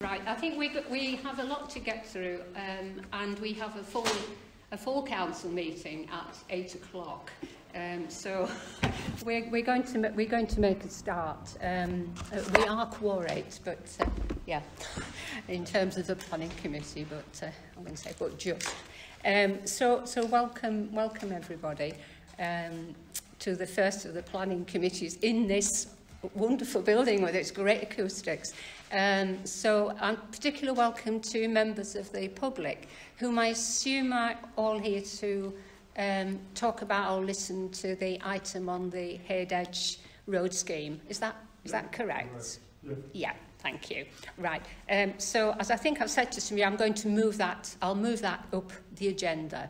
Right, I think we have a lot to get through, and we have a full council meeting at 8 o'clock. So we're going to make a start. We are quorate, but yeah, in terms of the planning committee, but I'm going to say, but just. So welcome everybody to the first of the planning committees in this wonderful building with its great acoustics. So a particular welcome to members of the public, whom I assume are all here to talk about or listen to the item on the Head-Edge road scheme. Is that correct? Yeah, thank you. Right. So as I think I've said to some of you, I'm going to move that. I'll move that up the agenda.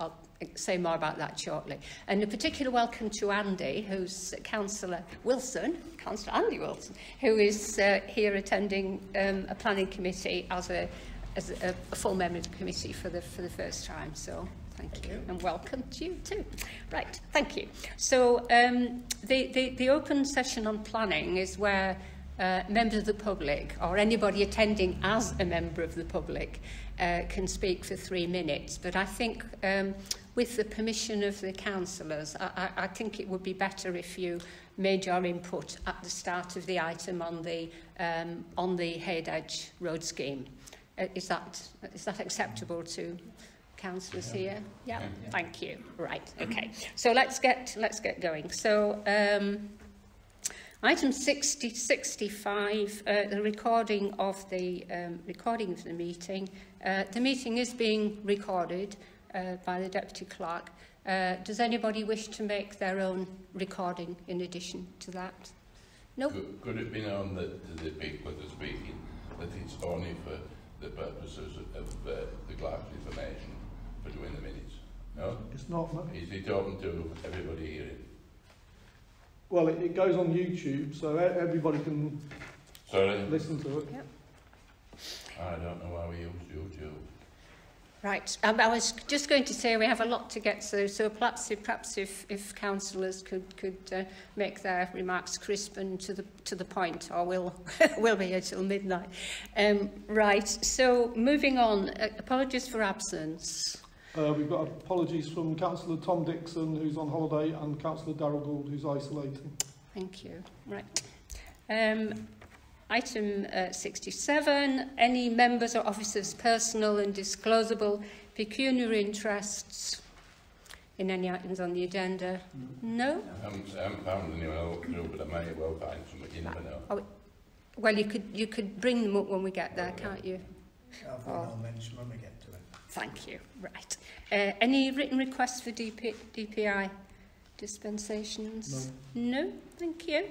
I'll say more about that shortly. And a particular welcome to Andy, who's Councillor Andy Wilson, who is here attending a planning committee as a full member of the committee for the first time. So thank you, and welcome to you too. Right, thank you. So the open session on planning is where members of the public, or anybody attending as a member of the public, can speak for 3 minutes. But I think with the permission of the councillors, I think it would be better if you made your input at the start of the item on the Head-Edge road scheme. Is that acceptable to councillors here? Yeah, thank you. Right, okay. So let's get going. So item 65, the recording of the meeting. The meeting is being recorded by the Deputy Clerk. Does anybody wish to make their own recording in addition to that? No? Could it be known that the people that are speaking, that it's only for the purposes of the clerk's information for doing the minutes? No? It's not. No. Is it open to everybody hearing? Well, it goes on YouTube, so everybody can listen to it. Yep. I don't know why we use YouTube. Right. I was just going to say we have a lot to get through, so perhaps if councillors could make their remarks crisp and to the point, or we'll be here till midnight. Right. So moving on. Apologies for absence. We've got apologies from Councillor Tom Dixon, who's on holiday, and Councillor Darrell Gould, who's isolating. Thank you. Right. Item 67, any members or officers' personal and disclosable pecuniary interests in any items on the agenda? No? I haven't found anyone else to, but I may well find somebody, you never know. Oh, well, you could bring them up when we get there, can't you? I'll mention when we get to it. Thank you. Right. Any written requests for DPI dispensations? No, thank you.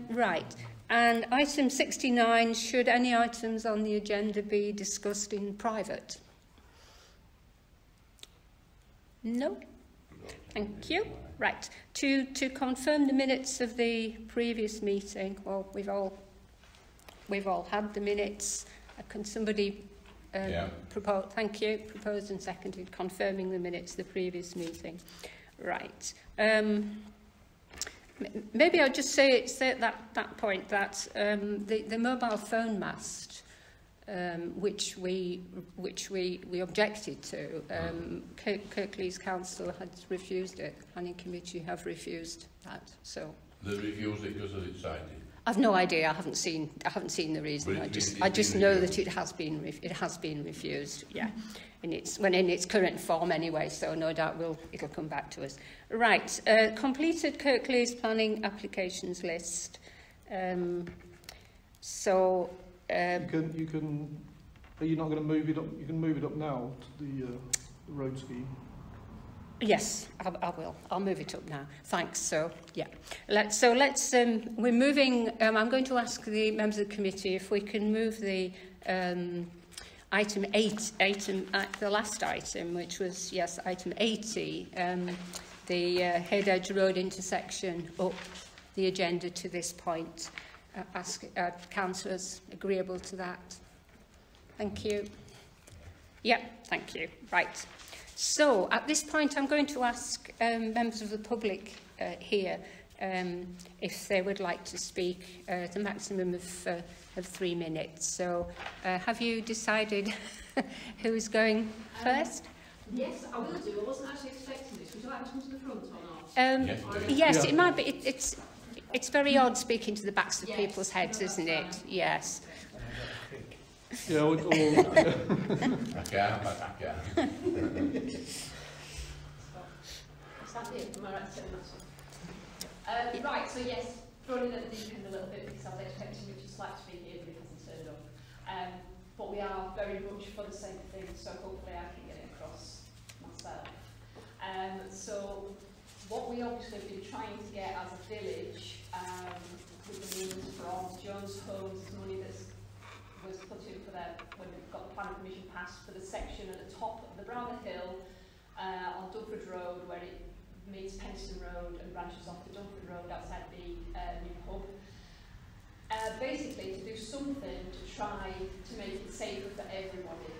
Right. And item 69, should any items on the agenda be discussed in private? No? Thank you. Right. To confirm the minutes of the previous meeting, well, we've all had the minutes. Can somebody propose? Thank you. Proposed and seconded, confirming the minutes of the previous meeting. Right. Maybe I'll just say at that point that the mobile phone mast, which we objected to, Kirklees Council had refused it. The Planning Committee have refused that. So they refused it because it's cited. I've no idea. I haven't seen the reason. I just know that it has been refused. Yeah, in its current form anyway. So no doubt it'll come back to us. Right. Completed Kirklees planning applications list. So you can. Are you not going to move it up? You can move it up now to the road scheme. Yes, I will. I'll move it up now. Thanks. So, yeah. We're moving. I'm going to ask the members of the committee if we can move the item 8, the last item, which was, yes, item 80, the Head-Edge Road intersection, up the agenda to this point. Ask councillors agreeable to that. Thank you. Yeah, thank you. Right. So, at this point, I'm going to ask members of the public here if they would like to speak, at a maximum of 3 minutes. So have you decided who's going first? Yes, I will do. I wasn't actually expecting this. Would you like me to come to the front or not? Yes, it might be. It's very odd speaking to the backs of people's heads, isn't it? Yes. Yeah, I can't. Is that it? Am I right to tell you that one? Right, so yes, thrown in at the deep end a little bit because I was expecting Richard Slack to be here, but he hasn't turned up. But we are very much for the same thing, so hopefully I can get it across myself. So what we obviously have been trying to get as a village, with the means from Jones Homes, money that was put in for them when we got the planning permission passed for the section at the top of the Browner Hill on Dunford Road, where it meets Penston Road and branches off to Dunford Road outside the new pub. Basically to do something to try to make it safer for everybody.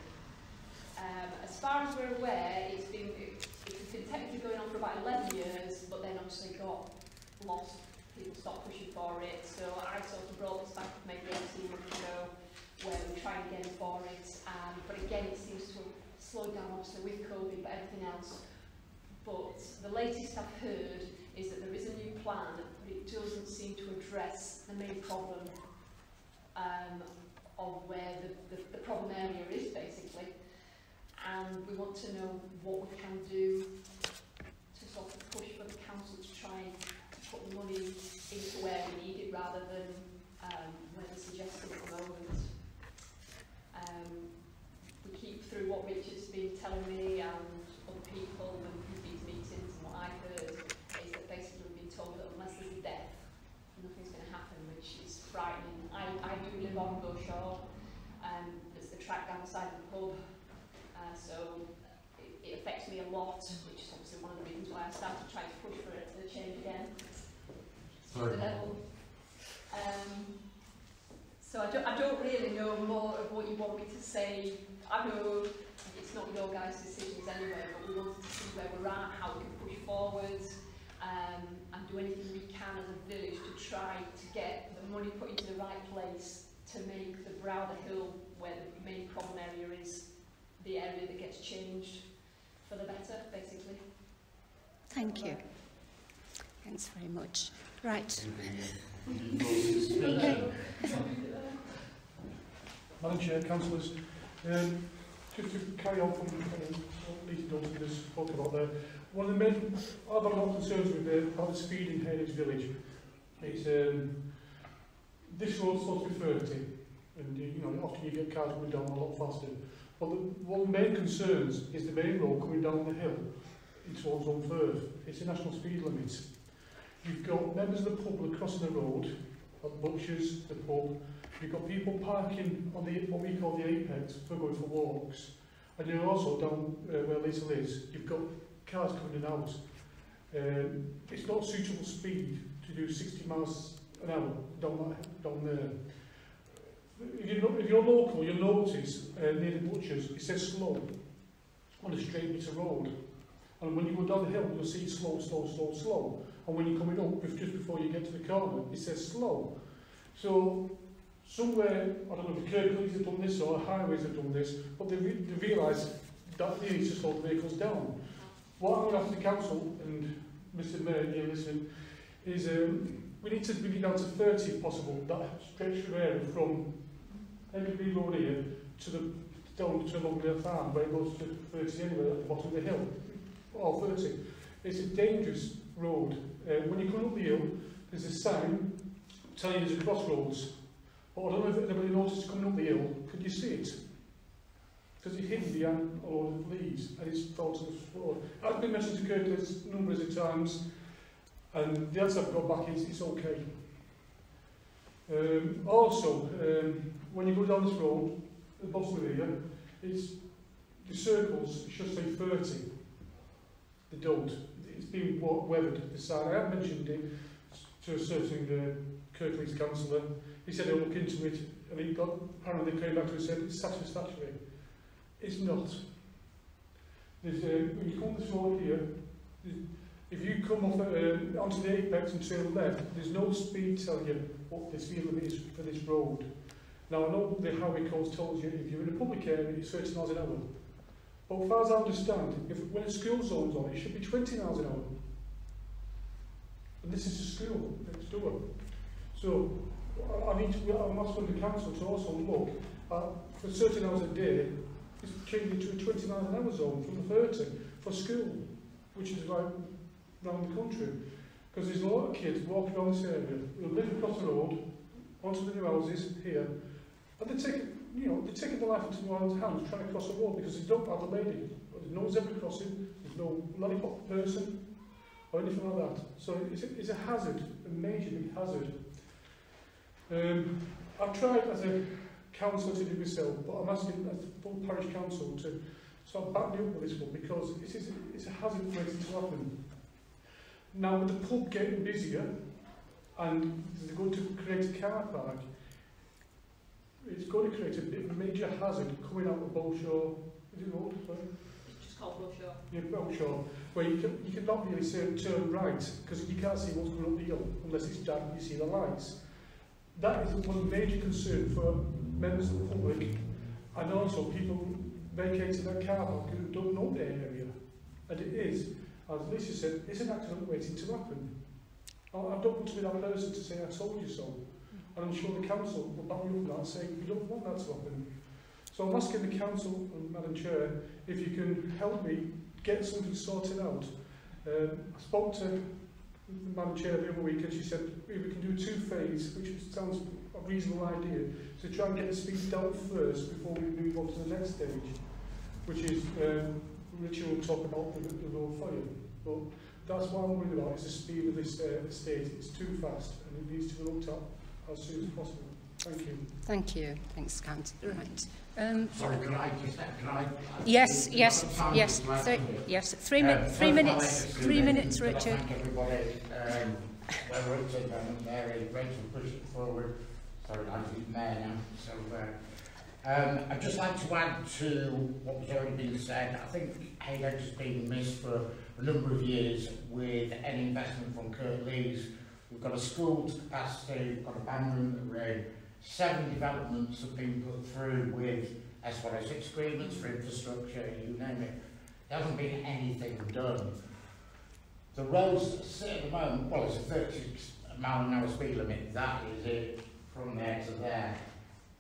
As far as we're aware, it's been technically going on for about 11 years, but then obviously got lost. People stopped pushing for it, so I sort of brought this back maybe 18 months ago, where we try again for it. But again, it seems to have slowed down obviously with COVID, but everything else. But the latest I've heard is that there is a new plan, but it doesn't seem to address the main problem of where the problem area is, basically. And we want to know what we can do to sort of push for the council to try and put the money into where we need it rather than where they're suggesting at the moment. We keep through what Richard's been telling me and other people and these meetings, and what I've heard is that basically we've been told that unless there's a death, nothing's going to happen, which is frightening. I do live on Goshaw, there's the track down the side of the pub, so it affects me a lot, which is obviously one of the reasons why I started trying to push for it to change again. Sorry. So I don't really know more of what you want me to say. I know it's not your guys' decisions anyway, but we wanted to see where we're at, how we can push forward, and do anything we can as a village to try to get the money put into the right place to make the Browder Hill, where the main problem area is, the area that gets changed for the better, basically. Thank you. Thanks very much. Right. Madam Chair, councillors, just to carry on from what Lisa Dalton just spoke about there, one of the main, I've had a lot of concerns with how the speed in Heritage Village. It's, this road's supposed to be 30, and you know, often you get cars going down a lot faster. But one of the main concerns is the main road coming down the hill towards Untitled. It's a national speed limit. You've got members of the public crossing the road, at butchers, the pub. You've got people parking on the what we call the apex for going for walks. And you're also down where Lisa is, you've got cars coming in and out. It's not suitable speed to do 60 miles an hour down there. If you're local, you'll notice near the butchers, it says slow on a straight bit of road. And when you go down the hill, you'll see slow, slow, slow, slow. And when you're coming up, just before you get to the corner, it says slow. So somewhere, I don't know if the Kirkleys have done this or highways have done this, but they realise that they need to slow the vehicles down. What I'm going to ask the council, and Mr Mayor, here listening, is we need to bring it down to 30 if possible, that stretch of area from Henry Road here to the down to Longdale Farm, where it goes to 30 anyway at the bottom of the hill. Or 30. It's a dangerous road. When you come up the hill, there's a sign telling you there's a crossroads. But I don't know if anybody noticed coming up the hill. Could you see it? Because it's hidden behind all of the leaves and it's falls to the floor. I've been mentioned to Kirkleys numbers of times, and the answer I've got back is it's okay. Also, when you go down this road, at the bottom of here, it's the circles should say 30. They don't. It's been weathered, the sign. I have mentioned it to a certain Kirkleys councillor. He said he'll look into it, and he got, apparently they came back to us and said it's satisfactory. It's not. There's, when you come this road here, If you come off onto the apex and turn left, there's no speed telling you what the speed limit is for this road. Now I know the highway code tells you if you're in a public area it's 30 miles an hour. But as far as I understand, when a school zone's on, it should be 20 miles an hour. And this is a school next door. So I'm asking the council to also look at, for certain hours a day, it's changing to a 20 miles an hour zone from the 30 for school, which is like around the country. Because there's a lot of kids walking around this area who live across the road, onto the new houses here, and they're taking their life into their own hands trying to cross the road because they don't have a lady. There's no zebra crossing, there's no lollipop person, or anything like that. So it's a hazard, a major big hazard. I've tried as a councillor to do myself, but I'm asking as the full parish council to sort of back me up with this one because it's a hazard waiting to happen. Now with the pub getting busier and they're going to create a car park, it's going to create a bit of a major hazard coming out of Bolshaw. Is it road? Sorry? It's just called Bolshaw. Yeah, Bolshaw, where you can not really say turn right because you can't see what's going up the hill unless it's dark and you see the lights. That is one major concern for members of the public and also people vacating their car park who don't know the area. And it is, as Lisa said, it's an accident waiting to happen. I don't want to be that person to say I told you so. And I'm sure the council will back me up on that saying we don't want that to happen. So I'm asking the council and Madam Chair if you can help me get something sorted out. I spoke to the Madam Chair the other week and she said we can do 2 phases, which sounds a reasonable idea, to try and get the speed down first before we move on to the next stage, which is Richard will talk about the road fire. But that's what I'm worried about, is the speed of this estate. It's too fast and it needs to be looked at as soon as possible. Thank you. Thank you. Thanks, Councillor. Right. Sorry, can I? Yes. 3 minutes. 3 minutes, Richard. Thank everybody. Richard and Mary, Rachel, push it forward. Sorry, I'm the mayor now. So, I'd just like to add to what was already been said. I think Haydock has been missed for a number of years with any investment from Kurt Lees. We've got a school to capacity, we've got a band room that we're in. 7 developments have been put through with S106 agreements for infrastructure, you name it. There hasn't been anything done. The roads that sit at the moment, well, it's a 30 mile an hour speed limit, that is it, from there to there.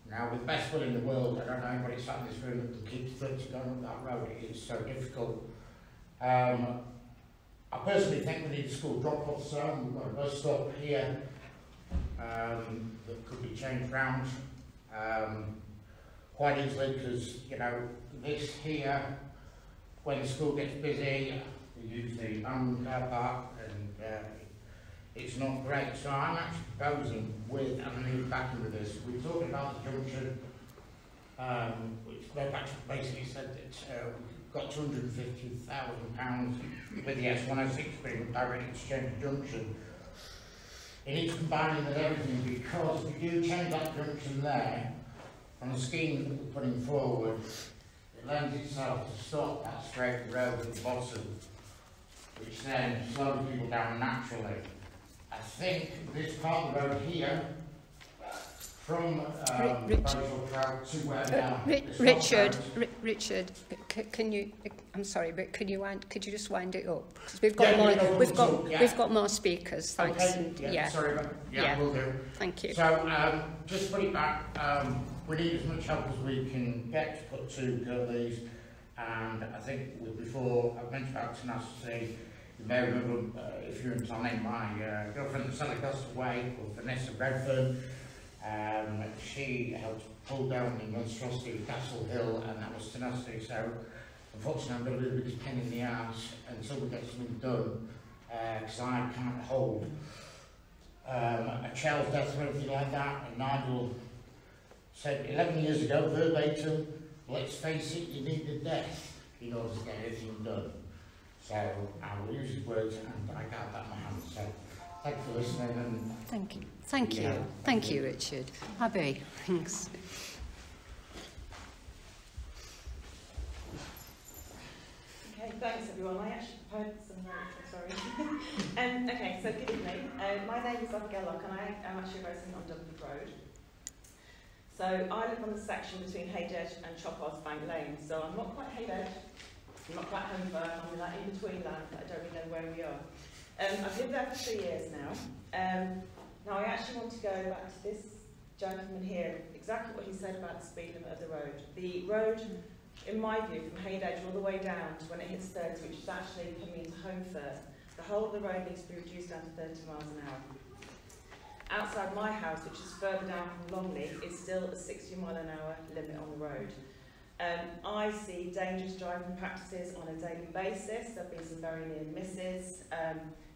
Now, with best will in the world, I don't know anybody sat in this room that can keep 30 going up that road, it is so difficult. I personally think we need a school drop-off zone. We've got a bus stop here that could be changed round quite easily because, you know, this here, when the school gets busy, we use the car park and it's not great. So I'm actually proposing with, and I need backing with this, we're talking about the junction, which Rob actually basically said that we've got £250,000 with the S106 agreement, direct exchange junction. It needs combining with everything because if you do change that junction there, on the scheme that we're putting forward, it lends itself to stop that straight road at the bottom, which then slows people down naturally. I think this part of the road here, from Social Track to where down. Richard, can you? I'm sorry, but could you just wind it up? Because we've got we've got more speakers. Thanks. Okay. Sorry, we'll do. Thank you. So just put it back. We need as much help as we can get to put to Curleys, and I think before I mentioned about tenacity. You may remember, if you're in Tony, my girlfriend that suddenly passed away, called Vanessa Redfern. She helped pull down the monstrosity of Castle Hill, and that was tenacity. So, unfortunately, I'm going to be the biggest pain in the arse until we get something done, because I can't hold a child's death or anything like that. And Nigel said 11 years ago, verbatim, let's face it, you need the death in order to get anything done. So I will use his words and I got that in my hand. So thank you for listening. And thank you. Thank you. Thank you, Richard. Abby, thanks. Okay, thanks everyone. I actually prepared some notes, I'm sorry. Okay, so good evening. My name is Abigail Locke and I am actually a resident on Dunford Road. So I live on the section between Haydedge and Chophar's Bank Lane. So I'm not quite Haydedge, I'm not quite Homeburn, I'm in that in-between land that I don't really know where we are. I've lived there for 3 years now. Now I actually want to go back to this gentleman here, exactly what he said about the speed limit of the road. The road, in my view, from Haydedge all the way down to when it hits 30, which is actually coming into Holmfirth, the whole of the road needs to be reduced down to 30 miles an hour. Outside my house, which is further down from Longley, is still a 60 mile an hour limit on the road. I see dangerous driving practices on a daily basis. There have been some very near misses.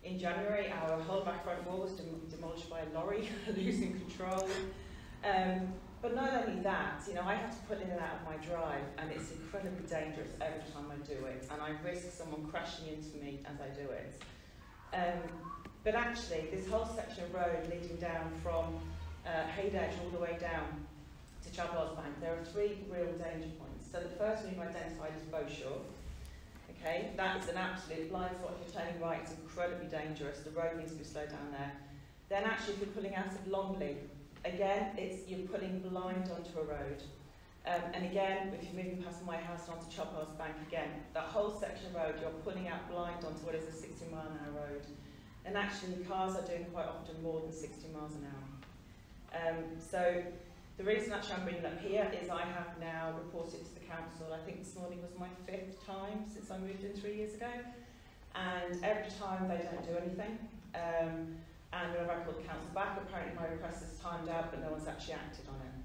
In January, our whole back front wall was demolished by a lorry, losing control. But not only that, you know, I have to put in and out of my drive, and it's incredibly dangerous every time I do it, and I risk someone crashing into me as I do it. But actually, this whole section of road leading down from Haydedge all the way down to Chaphar's Bank, there are 3 real danger points. So the first one you've identified is Beaushore. Okay, that is an absolute blind spot. If you're turning right, it's incredibly dangerous. The road needs to be slowed down there. Then actually, if you're pulling out of Longley, again, you're pulling blind onto a road. And again, if you're moving past my house onto Chophar's Bank again, that whole section of road, you're pulling out blind onto what is a 60 mile an hour road. And actually, the cars are doing quite often more than 60 miles an hour. So the reason actually I'm bringing it up here is I have now reported to the council. I think this morning was my 5th time since I moved in 3 years ago. And every time they don't do anything. And whenever I called the council back, apparently my request is timed out, but no one's actually acted on it.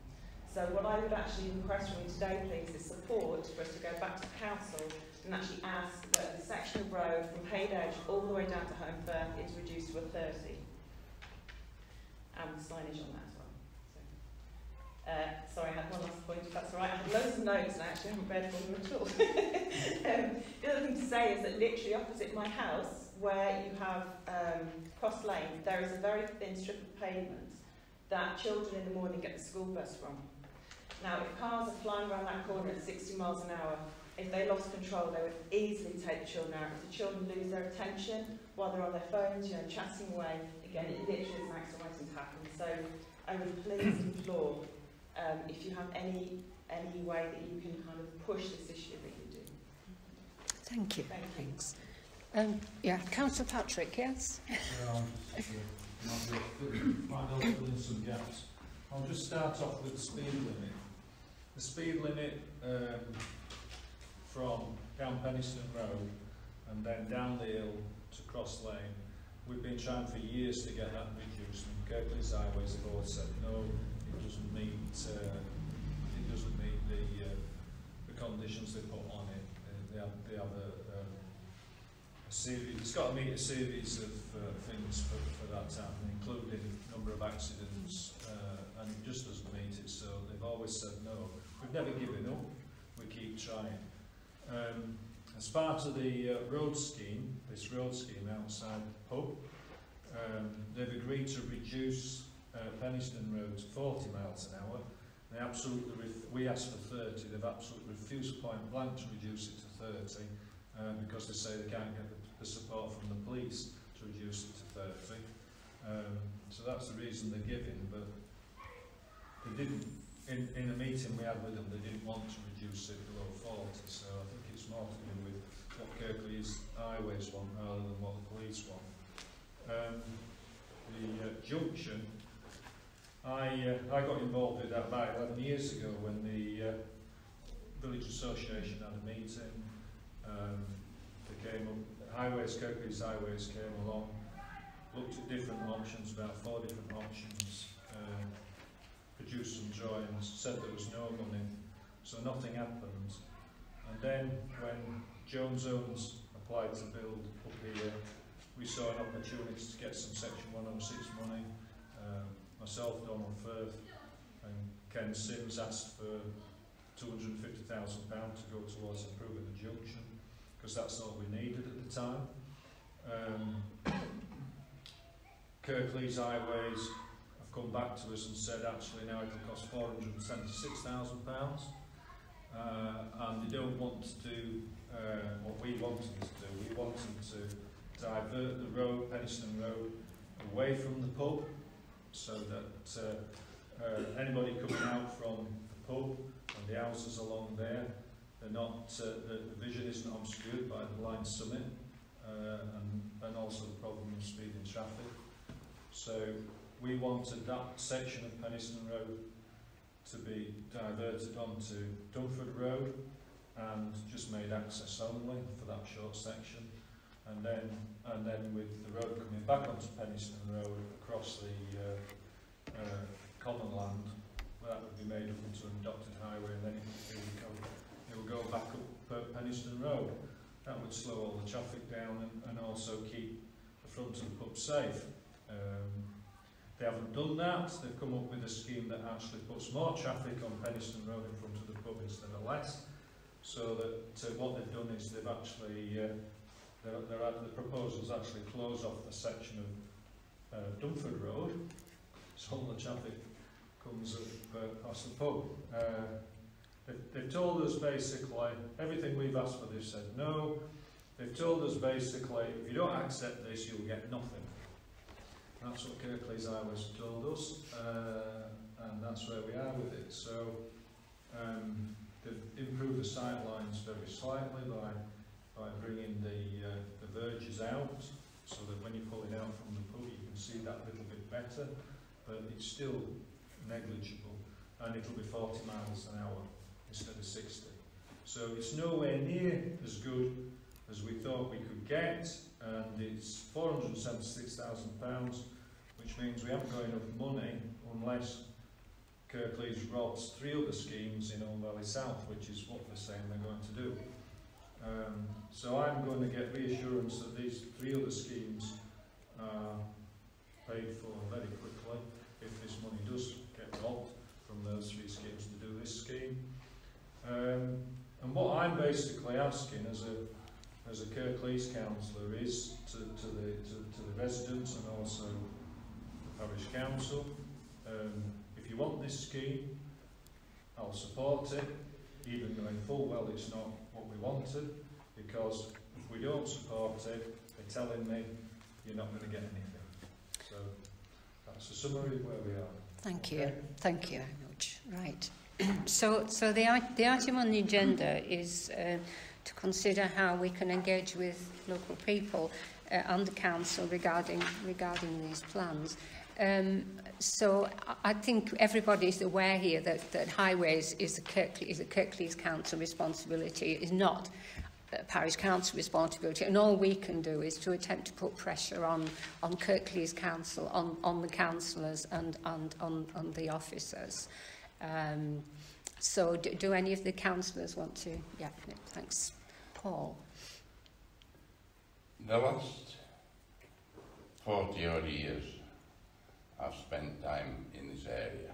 So what I would actually request from you today, please, is support for us to go back to the council and actually ask that the section of road from Haydedge all the way down to Holmfirth is reduced to a 30. And signage on that as well. So, sorry, I had one last point, if that's all right. I had loads of notes and I actually haven't read all of them at all. The other thing to say is that literally opposite my house, where you have Cross Lane, there is a very thin strip of pavement that children in the morning get the school bus from. Now, if cars are flying around that corner at 60 miles an hour, if they lost control, they would easily take the children out. If the children lose their attention while they're on their phones, you know, chatting away, again, it literally is an accident waiting to happen. So I would please implore, if you have any way that you can kind of push this issue, that you do. Thank you. Thank you. Thanks. Yeah, Councillor Patrick, yes? Might help fill in some gaps. I'll just start off with the speed limit. The speed limit from down Penistone Road and then down the hill to Cross Lane, we've been trying for years to get that reduced, and Kirklees Highways Board said no, it doesn't meet the conditions they put on it. They have a series. It's got to meet a series of things for that to happen, including number of accidents, and it just doesn't meet it. So they've always said no. We've never given up. We keep trying. As part of the road scheme, this road scheme outside the pub, they've agreed to reduce Penistone Road to 40 miles an hour. They absolutely, we asked for 30. They've absolutely refused point blank to reduce it to 30 because they say they can't get the support from the police to reduce it to 30. So that's the reason they're giving, but they didn't. In a meeting we had with them, they didn't want to reduce it below 40, so I think it's more to do with what Kirklees Highways want rather than what the police want. The junction, I got involved with that about 11 years ago when the village association had a meeting. They came up, Kirklees Highways came along, looked at different options, about 4 different options. Produced some drawings, said there was no money, so nothing happened. And then when Jones Owens applied to build up here, we saw an opportunity to get some Section 106 money. Myself, Donald Firth and Ken Sims asked for £250,000 to go towards improving the junction, because that's all we needed at the time. Kirklees Highways come back to us and said actually now it'll cost £476,000. and they don't want to do what we want them to do. We want them to divert the road, Penistone Road, away from the pub, so that anybody coming out from the pub and the houses along there, they're not, the vision isn't obscured by the blind summit, and also the problem of speeding traffic. So we wanted that section of Penistone Road to be diverted onto Dunford Road and just made access only for that short section, and then with the road coming back onto Penistone Road across the common land, that would be made up into an adopted highway, and then it would go back up Penistone Road. That would slow all the traffic down and also keep the front of the pub safe. They haven't done that. They've come up with a scheme that actually puts more traffic on Penistone Road in front of the pub instead of less. So that what they've done is they've actually, the proposals actually close off the section of Dunford Road, so all the traffic comes up past the pub. They've told us basically, everything we've asked for, they've said no. They've told us basically, if you don't accept this, you'll get nothing. That's what Kirklees Highways told us, and that's where we are with it. So they've improved the sight lines very slightly by bringing the verges out, so that when you're pulling out from the pub, you can see that little bit better, but it's still negligible, and it'll be 40 miles an hour instead of 60. So it's nowhere near as good as we thought we could get, and it's £476,000, which means we haven't got enough money unless Kirklees robs 3 other schemes in Old Valley South, which is what they're saying they're going to do. So I'm going to get reassurance that these 3 other schemes are paid for very quickly if this money does get robbed from those 3 schemes to do this scheme. And what I'm basically asking as a Kirklees councillor is to the residents and also the parish council, if you want this scheme, I'll support it, even knowing full well it's not what we wanted, because if we don't support it, they're telling me you're not going to get anything. So that's a summary of where we are. Thank you. Okay. Thank you very much. Right. So the item on the agenda is to consider how we can engage with local people and the council regarding these plans. So I think everybody is aware here that highways is a Kirklees Council responsibility, is not a parish council responsibility, and all we can do is to attempt to put pressure on Kirklees Council, on the councillors and on the officers. So do any of the councillors want to? Yeah, thanks. Paul. The last 40 odd years I've spent time in this area.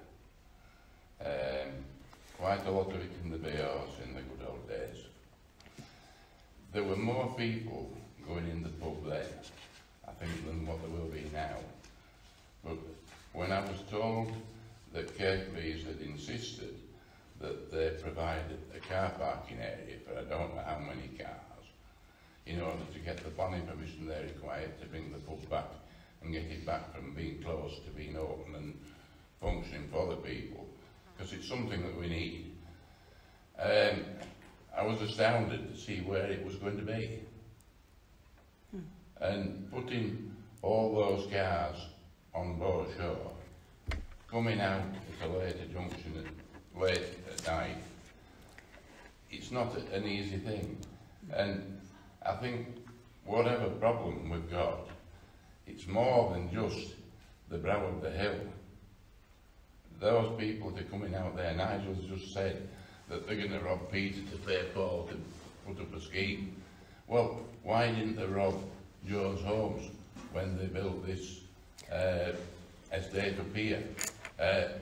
Quite a lot of it in the Bayors in the good old days. There were more people going in the pub there, I think, than what there will be now. But when I was told that Kirklees had insisted that they provided a car parking area for I don't know how many cars, in order to get the planning permission they required to bring the pub back and get it back from being closed to being open and functioning for the people, because it's something that we need. I was astounded to see where it was going to be. And putting all those cars on Bow Shore, coming out at a later junction late at night, it's not an easy thing. And I think whatever problem we've got, it's more than just the brow of the hill. Those people that are coming out there, Nigel's just said that they're going to rob Peter to pay Paul to put up a scheme. Well, why didn't they rob Joe's Homes when they built this estate up here?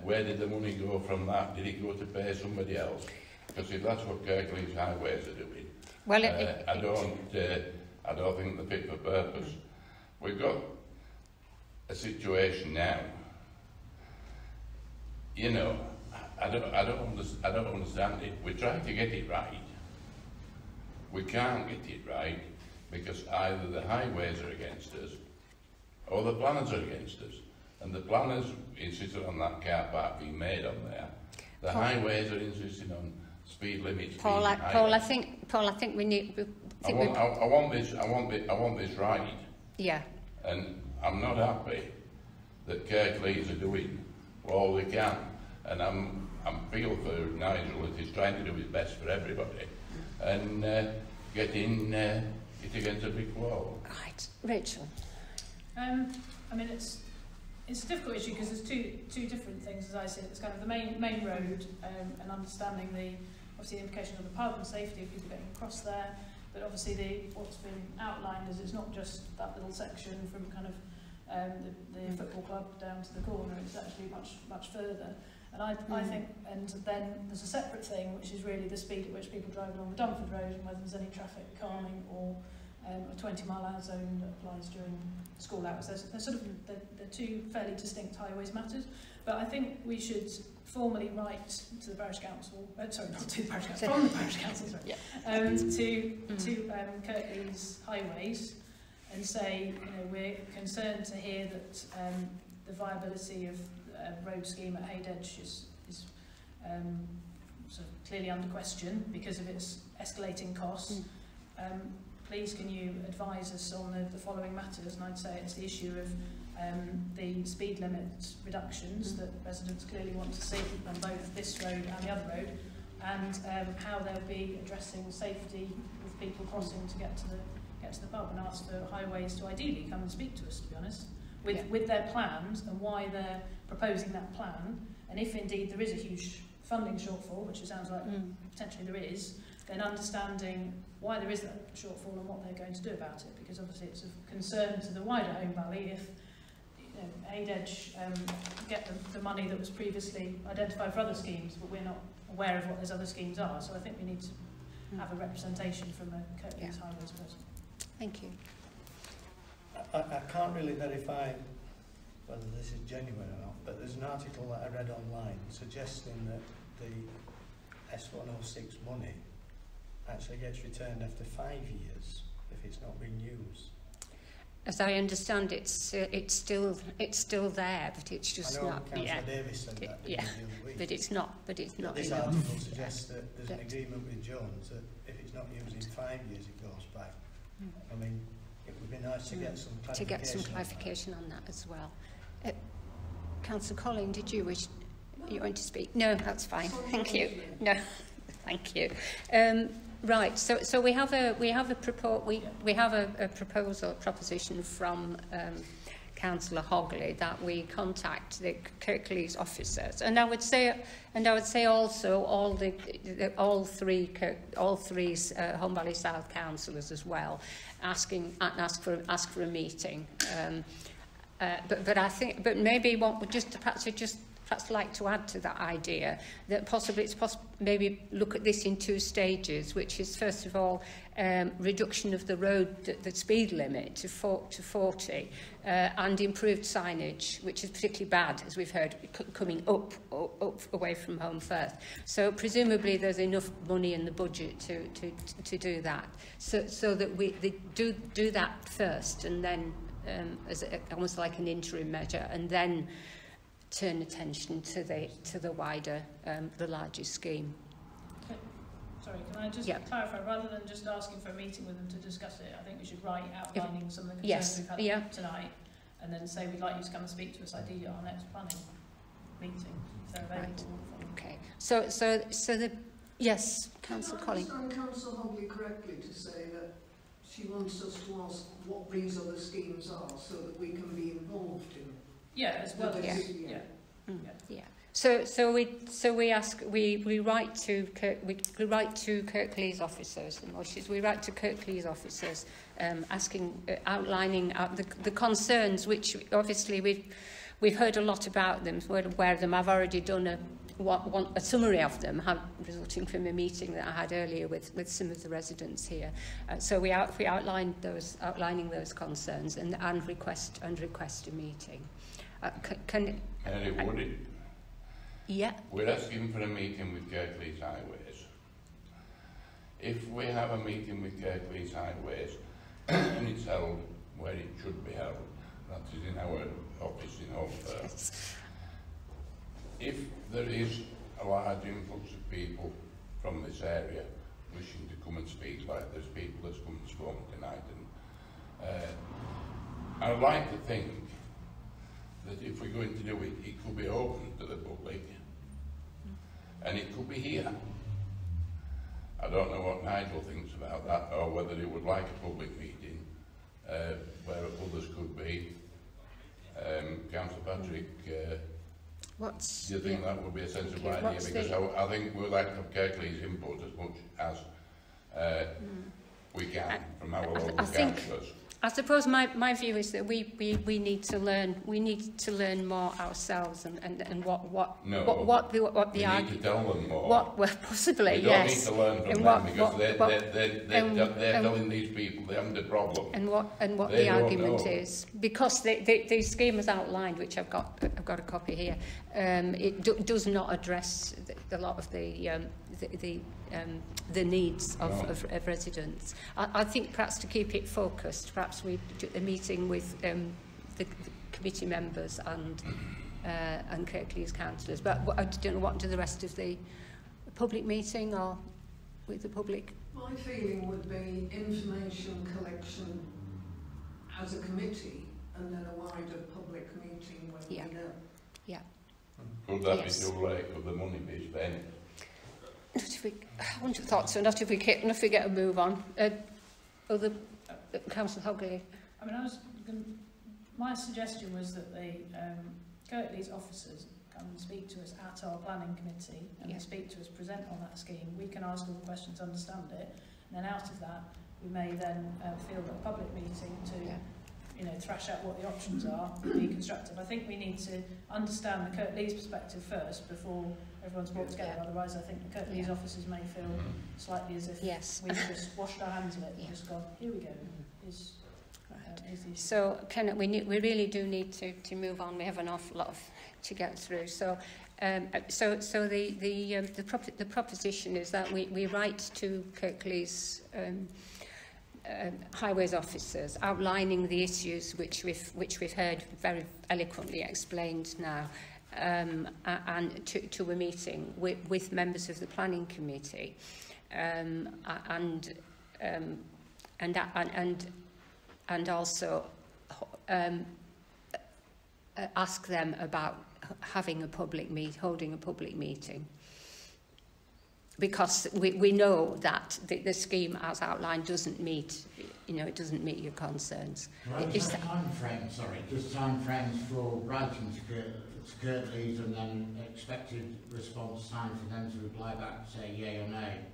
Where did the money go from that? Did it go to pay somebody else? Because if that's what Kirklees Highways are doing, well, I don't think they're fit for purpose. We've got a situation now. You know, I don't understand it. We're trying to get it right. We can't get it right because either the highways are against us or the planners are against us. And the planners insisted on that car park being made on there. The highways are insisting on speed limits. Paul, I think we need. I want this right. Yeah. And I'm not happy that Kirklees are doing all they can. And I'm feel for Nigel that he's trying to do his best for everybody, and getting it against a brick wall. Right, Rachel. I mean, it's a difficult issue because there's two different things, as I see it. It's kind of the main road and understanding obviously the implication of the pub and safety of people getting across there. But obviously what's been outlined is it's not just that little section from kind of the football club down to the corner. It's actually much further. And I think, and then there's a separate thing, which is really the speed at which people drive along the Dunford Road and whether there's any traffic calming or a 20-mile-hour zone that applies during school hours. They're sort of they're two fairly distinct highways matters. But I think we should formally write to the parish council. Sorry, not to the parish council, from the parish council. Sorry, to Kirklees Highways and say, we're concerned to hear that the viability of road scheme at Haydedge is sort of clearly under question because of its escalating costs. Please can you advise us on the following matters? And I'd say it's the issue of the speed limit reductions that residents clearly want to see on both this road and the other road, and how they'll be addressing safety with people crossing to get to the pub, and ask for highways to ideally come and speak to us, to be honest, with their plans and why they're proposing that plan, and if indeed there is a huge funding shortfall, which it sounds like potentially there is, then understanding why there is that shortfall and what they're going to do about it, because obviously it's of concern to the wider Home Valley if Haydedge get the money that was previously identified for other schemes, but we're not aware of what those other schemes are. So I think we need to have a representation from a Kirklees Highways person. Thank you. I can't really verify whether this is genuine or not, but there's an article that I read online suggesting that the S106 money actually gets returned after 5 years if it's not been used. As I understand, it's still there, but it's just not. Councillor Davis said that. But it's not. This article suggests that there's an agreement with Jones that if it's not used in 5 years, it goes back. I mean, it would be nice to get some clarification. On that as well. Councillor Colling, did you wish? You want to speak? No, that's fine. Thank you. No, thank you. Right. So we have a proposition from Councillor Hogley that we contact the Kirklees officers, and I would say also all three Home Valley South councillors as well, ask for a meeting. But I think, maybe perhaps like to add to that idea that possibly maybe look at this in two stages, which is first of all reduction of the road, the speed limit to 40, and improved signage, which is particularly bad, as we've heard, coming up away from Home Firth. So presumably there's enough money in the budget to do that, so that they do that first, and then as almost like an interim measure, and then turn attention to the wider, the larger scheme. Sorry, can I just clarify, rather than just asking for a meeting with them to discuss it, I think we should write outlining some of the concerns we've had tonight, and then say we'd like you to come and speak to us ideally at our next planning meeting, if they're available. Right. Okay. So yes, Councillor Colling. I understand Councillor Hogley correctly to say that she wants us to ask what these other schemes are so that we can be involved in. Yeah, as well. So we write to Kirklees officers. We write to Kirklees officers, outlining the concerns, which obviously we've heard a lot about them. We're aware of them. I've already done a summary of them, resulting from a meeting that I had earlier with some of the residents here. So we outlined outlining those concerns and request a meeting. Yeah. We're asking for a meeting with Kirklees Highways. If we have a meeting with Kirklees Highways and it's held where it should be held, that is in our office in Holford, Yes. if there is a large influx of people from this area wishing to come and speak, like there's people that's come and spoken tonight, and I'd like to think that if we're going to do it, it could be open to the public, and it could be here. I don't know what Nigel thinks about that, or whether he would like a public meeting where others could be. Councillor Patrick, do you think that would be a sensible idea? Because I think we'd like to have Kirklees input as much as we can from our local councillors. I suppose my view is that we need to learn. We need to learn more ourselves, and what the argument. We need to tell them more. Well, possibly, we don't yes. need to learn from them because they're telling these people they haven't a problem. And what the argument is, because the scheme as outlined, which I've got a copy here, it does not address a lot of the needs of residents. I think perhaps to keep it focused, perhaps we do a meeting with the committee members and Kirklees councillors. But I don't know what to the rest of the public meeting or with the public. My feeling would be information collection as a committee and then a wider public meeting when we know. Yeah. Could that be too late? Could the money be spent? I wouldn't have thought so. Not if we get a move on. Other Councillor Hogley. I mean, my suggestion was that the Kirklees officers come and speak to us at our planning committee and speak to us, present on that scheme. We can ask all the questions, understand it, and then out of that, we may then field a public meeting to thrash out what the options are and be constructive. I think we need to understand the Kirklees perspective first before everyone's brought together. Otherwise, I think the Kirklees officers may feel slightly as if we've just washed our hands of it and just gone, here we go. So, we really do need to move on. We have an awful lot to get through. So, the proposition is that we write to Kirklees highways officers, outlining the issues which we've heard very eloquently explained now, and to a meeting with members of the planning committee, and also ask them about having holding a public meeting. Because we know that the scheme as outlined doesn't meet, it doesn't meet your concerns. Just time frames for writing to Kirklees and then expected response time for them to reply back to say yay or nay.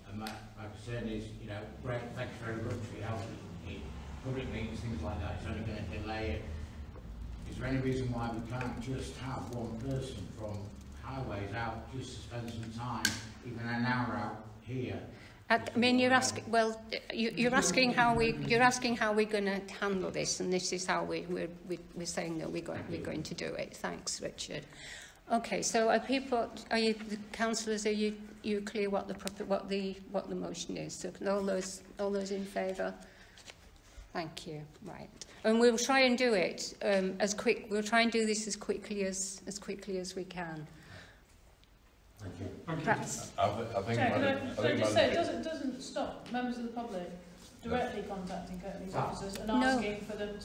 And my concern is, great, thanks very much for your help in public meetings, things like that. It's only going to delay it. Is there any reason why we can't just have one person from highways out just to spend some time, even an hour out here? I mean, you're asking. Well, you're asking how we're going to handle this, and this is how we're saying that we're going to do it. Thanks, Richard. Okay, so are you the councillors? Are you clear what the motion is? So all those in favour? Thank you. Right, and we'll try and do it We'll try and do this as quickly as we can. Thank you. Perhaps. I think it doesn't stop members of the public directly contacting Kirklees officers and asking for them to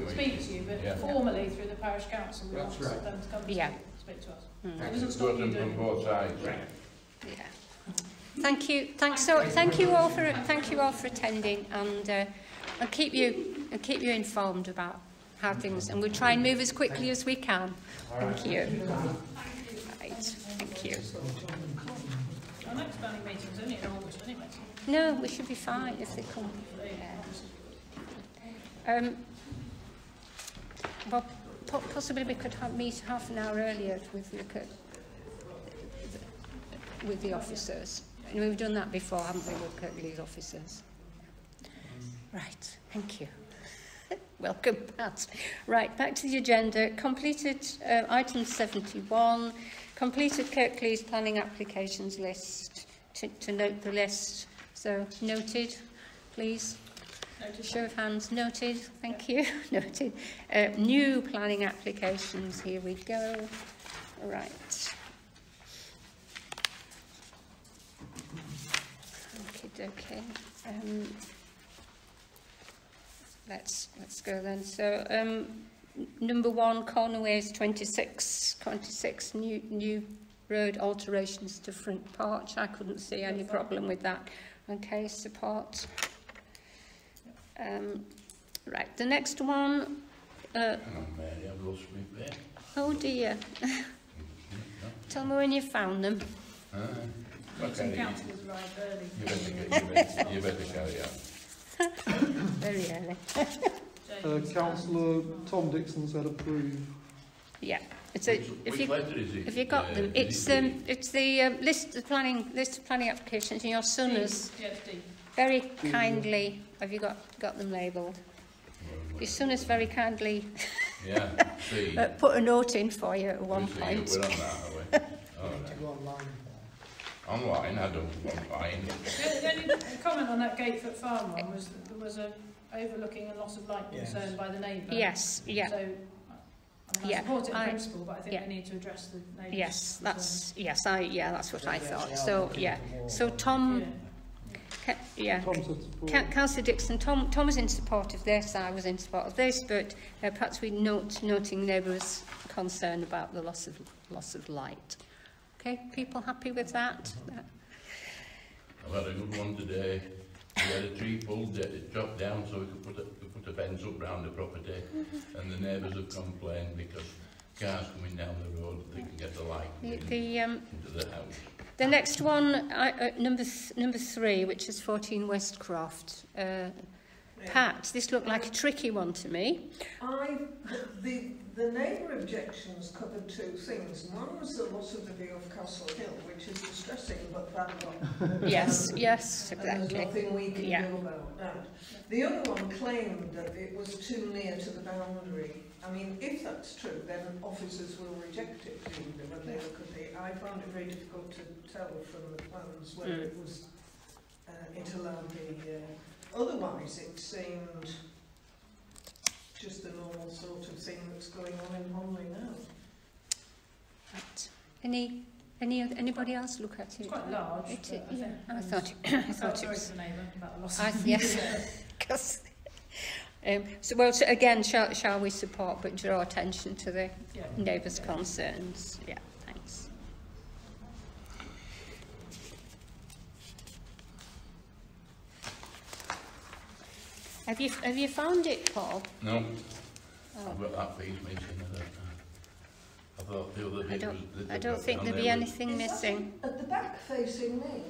speak to you, but formally through the parish council we ask them to come and speak to us. It doesn't stop you doing both sides. Yeah. Thank you. Thank you all for attending, and I'll keep you informed about how things, and we'll try and move as quickly as we can. Thank you. Right. Thank you. Our next planning meeting is only in August anyway. No, we should be fine if they come. Well, possibly we could meet half an hour earlier with the officers. And we've done that before, haven't we, with Kirklees officers? Right, thank you. welcome, Pat. Right, back to the agenda. Completed item 71. Completed Kirklees planning applications list. To note the list. So, noted, please. Noted. Show of hands, noted. Thank you. Noted. New planning applications. Here we go. Right. Okay. Let's go then. So number 1, Cornerways 26 new road alterations to Front Porch. I couldn't see any problem with that. Okay, support. Right, the next one. Hang on, Mary, I've lost my pen. Oh dear. Tell me when you found them. Meeting councillors arrived early. You better carry on. Very early. Councillor Tom Dixon said approve. Yeah. It's Which letter is it? If you got them, it's the list of planning applications, and your son has very kindly. Have you got them labelled? Your son has very kindly put a note in for you at one point. We're on that, are we? To go online. Online, I don't online. The only comment on that Gatefoot Farm one was that there was a overlooking a loss of light concern by the neighbour. Yes, yeah. So, I support it in principle, but I think we need to address the neighbours. Yes, that's what I thought. So so Tom. Councillor Dixon, Tom was in support of this, I was in support of this, but perhaps we noting neighbours' concern about the loss of light. Okay, people happy with that? I've had a good one today. We had a tree pulled, it dropped down so we could put a fence up round the property, and the neighbours have complained because cars coming down the road, they can get the light into the house. The next one, number 3, which is 14 Westcroft. Pat, this looked like a tricky one to me. The neighbour objections covered 2 things. One was the loss of the view of Castle Hill, which is distressing but bad luck. Yes, exactly. And there's nothing we can do about that. The other one claimed that it was too near to the boundary. I mean, if that's true, then officers will reject it when they look at it. I found it very difficult to tell from the plans whether it was it allowed the. Otherwise, it seemed just the normal sort of thing that's going on in Honley now. Right. Anybody else look at it? It's quite large. I thought it was the neighbour about the loss of yes. So again, shall we support but draw attention to the neighbours' concerns? Yeah, thanks. Have you found it, Paul? No. I've got that piece missing. I thought the other bit was... I don't think there'd be anything missing. At the back facing me?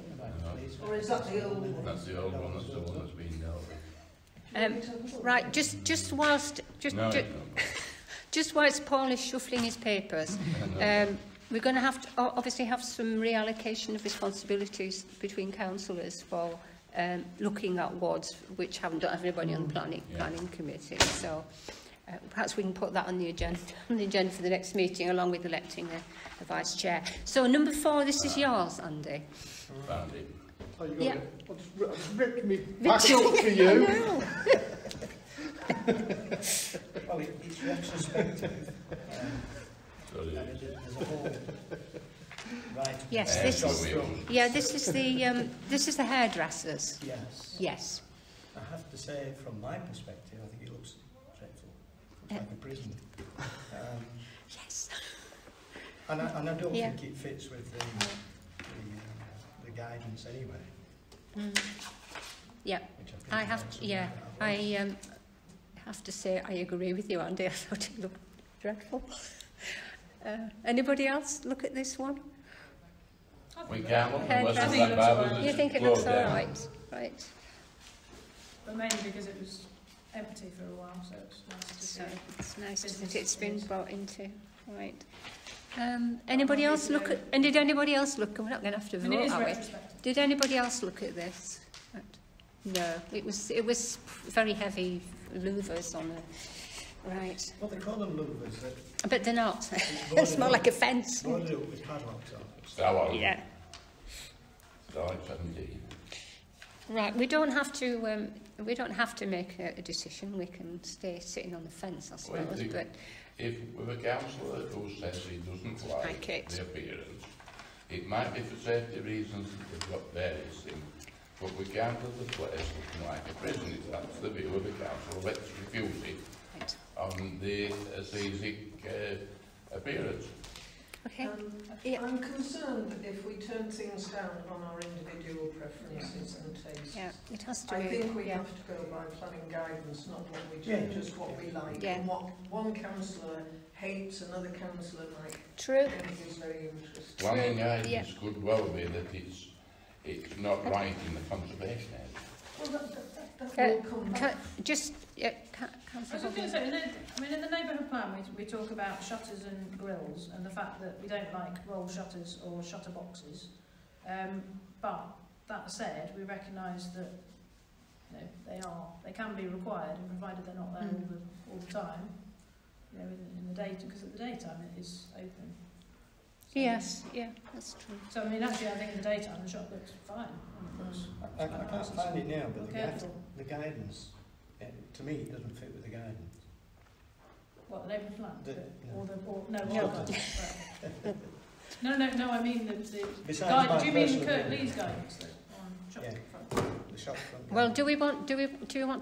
Or is that the old one? That's the old one, that's the one that's been dealt with. Right, just whilst Paul is shuffling his papers, we're going to have to obviously have some reallocation of responsibilities between councillors for looking at wards which don't have anybody on the planning committee. So perhaps we can put that on the agenda for the next meeting, along with electing a vice chair. So number 4, this is yours, Andy. Found it. Oh, you got it. I'll just rip me back up for you. Well, it's retrospective. There's a whole right. Yes, this is the hairdressers. Yes. Yes. I have to say, from my perspective, I think it looks dreadful. Looks like a prison. Yes. And I don't think it fits with the guidance anyway. Yeah. I have to say I agree with you, Andy. I thought it looked dreadful. Anybody else look at this one? We can't look at that. You think it looks all right? Right. But mainly because it was empty for a while, so it's nice to see. It's nice, isn't it? It's been brought into. Right. Anybody else look at? And did anybody else look? We're not going to have to vote, are we? Did anybody else look at this? Right. No, it was very heavy louvers on the right. Well, they call them louvers. But they're not. It's more like a fence. Boarded up with padlocks on. Salon. Yeah. Salon 17. Right, we don't have to make a decision. We can stay sitting on the fence, I suppose. Well, but if with a councillor who says he doesn't like the appearance, it might be for safety reasons that they've got various things, but we can't have the place looking like a prison. If that's the view of the council, let's refuse it on the aesthetic appearance. Okay. I'm concerned that if we turn things down on our individual preferences and tastes, it has to I be, think we have to go by planning guidance, not what we do, just what we like. And what one councillor hates, another councillor might think is very interesting. Planning guidance could well be that it's not right in the conservation area. Well, that will come back. I was just going to say, in the neighbourhood plan, we talk about shutters and grills and the fact that we don't like roll shutters or shutter boxes. But that said, we recognise that they can be required, and provided they're not there all the time, in the day, because at the daytime it is open. So, yes, that's true. So actually, I think in the daytime the shop looks fine. I can't find it now, but the guidance, to me, it doesn't fit with the guidance. What, the neighbourhood plan? No, I mean the guide. Do you mean Kurt Lee's guidance on shop front? The shop front. Well, do we want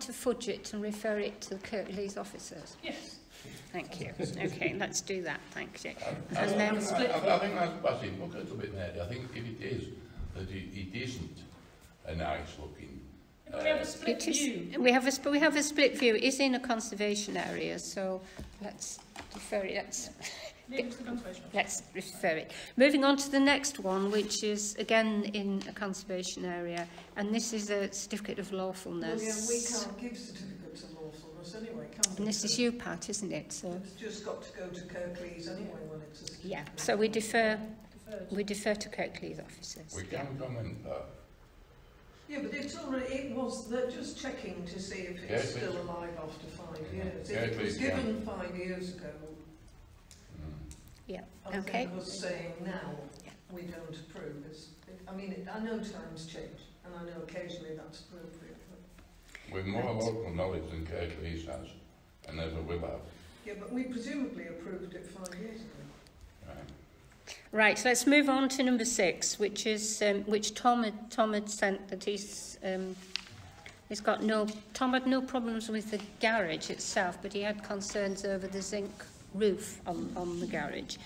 to fudge it and refer it to Kurt Lee's officers? Yes. Thank you. Okay, let's do that. Thank you. I think that's passing. Look a little bit there. I think if it is that it isn't a nice looking. We have a split view. We have a split view. It is in a conservation area, so let's defer it. Let's refer it. Moving on to the next one, which is again in a conservation area, and this is a certificate of lawfulness. Well, we can't give certificates of lawfulness anyway, can we? And this is you, Pat, isn't it? So it's just got to go to Kirklees anyway when it's a certificate. Yeah. So we defer to Kirklees officers. We can comment that. Yeah, but they're just checking to see if it's still alive after 5 years. If it was given 5 years ago, I think was saying now we don't approve. I know times change, and I know occasionally that's appropriate. With more local knowledge than Kirklees has, and never will have. Yeah, but we presumably approved it 5 years ago. Right, so let's move on to number 6, which is which Tom had sent that he's got Tom had no problems with the garage itself, but he had concerns over the zinc roof on the garage.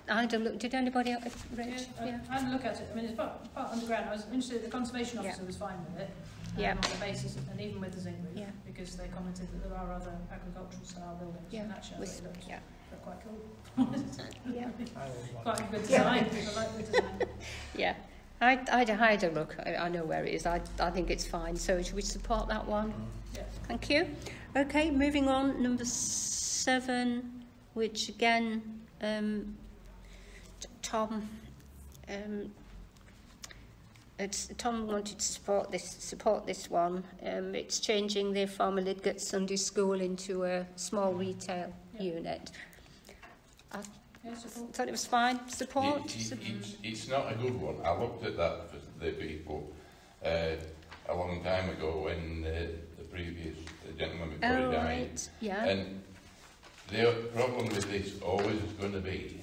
I had a look. Did anybody else read? I had a look at it. It's part underground. I was interested. The conservation officer was fine with it. On the basis, and even with the zinc roof, because they commented that there are other agricultural style buildings. Yeah, and actually, it looks quite cool. Quite a good design. People like the design. Yeah, I had a look. I know where it is. I think it's fine. So should we support that one? Yeah. Thank you. Okay, moving on. Number 7, which again, Tom. Tom wanted to support this one. It's changing the former Lidgate Sunday School into a small retail unit. I thought it was fine. Support? It's not a good one. I looked at that for the people a long time ago when the previous gentleman before he died. Right. Yeah. And the problem with this always is going to be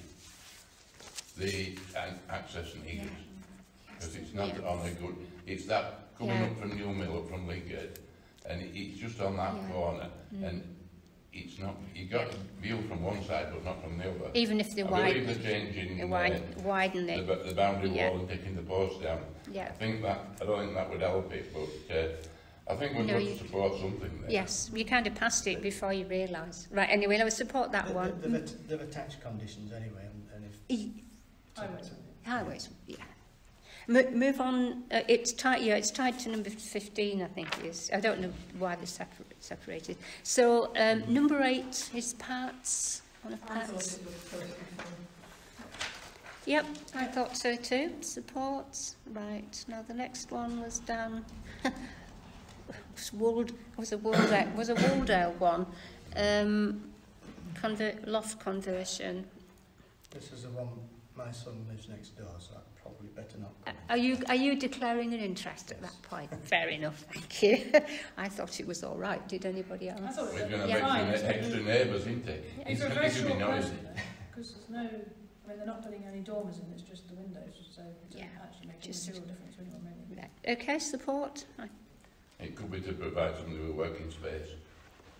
the access and egress. Because it's not on a good, it's that coming up from New Mill, up from Lidgate, and it's just on that corner, and it's not, you got view from one side but not from the other. Even if they widen the changing it. The boundary wall and taking the post down. Yeah. I don't think that would help it, but I think we've got to support something there. Yes, you kind of passed it before you realise. Right, anyway, let's support that one. They've attached conditions anyway, and if... Highways, yeah. Move on. It's tied to number 15, I think it is. I don't know why they're separated. So number 8 is Pat's. One of Pat's. Yep, I thought so too. Support. Right. Now the next one was down. was a Wooldale one. Loft conversion. This is the one my son lives next door, so I'd probably better not. Are you declaring an interest at that point? Fair enough, thank you. I thought it was all right. Did anybody else? I thought We're it going was to fine. make some extra neighbours, isn't it? It's a It's very going to be short noisy. closing, because there's no, I mean, they're not putting any dormers in, it's just the windows, so it doesn't actually make any material difference to anyone, really. Right. Okay, support. It could be to provide somebody with working space.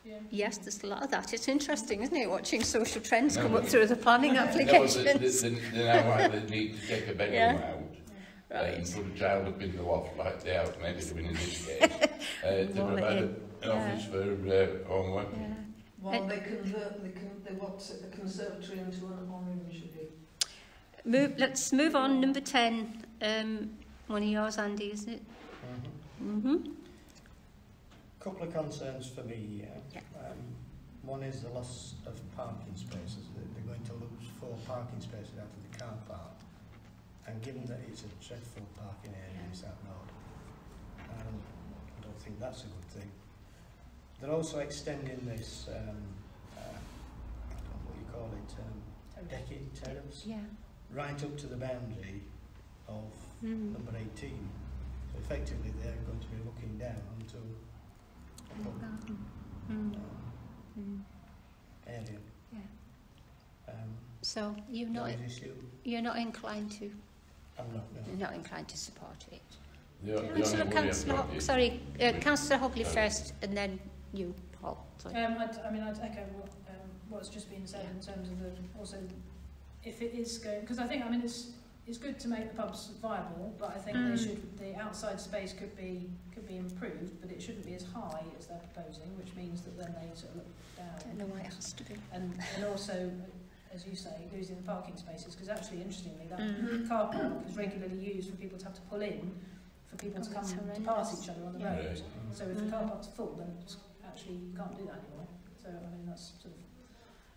Yeah. Yes, there's a lot of that. It's interesting, isn't it, watching social trends No, come up but- through the planning applications. They now why they need to take a bedroom Yeah. out Right. and put a child up in the loft like they are maybe doing in this case to Wall it provide in. an office for home working. Yeah. Well, they want the conservatory into an orangery. Let's move on. Number 10. One of yours, Andy, isn't it? Mm-hmm. Couple of concerns for me here. Yeah. One is the loss of parking spaces. They're going to lose 4 parking spaces out of the car park. And given that it's a dreadful parking area, it's that road, I don't think that's a good thing. They're also extending this, I don't know what you call it, decking terrace, Yeah. right up to the boundary of Mm. number 18. So effectively they're going to be looking down onto a pub, Mm. area. Yeah. So you're not inclined to. I'm not, no. You're not inclined to support it. Councillor Hogley first, and then you, Paul. Sorry. I'd echo what's just been said in terms of the, also, if it is going, because I think, it's good to make the pubs viable, but I think the outside space could be improved, but it shouldn't be as high as they're proposing, which means that then they sort of look down. I don't know why it has to be. And also, as you say, losing the parking spaces, because actually, interestingly, that car park is regularly used for people to have to pull in, for people to come to pass each other on the road. Right. So if the car park's full, then actually you can't do that anymore. So that's sort of,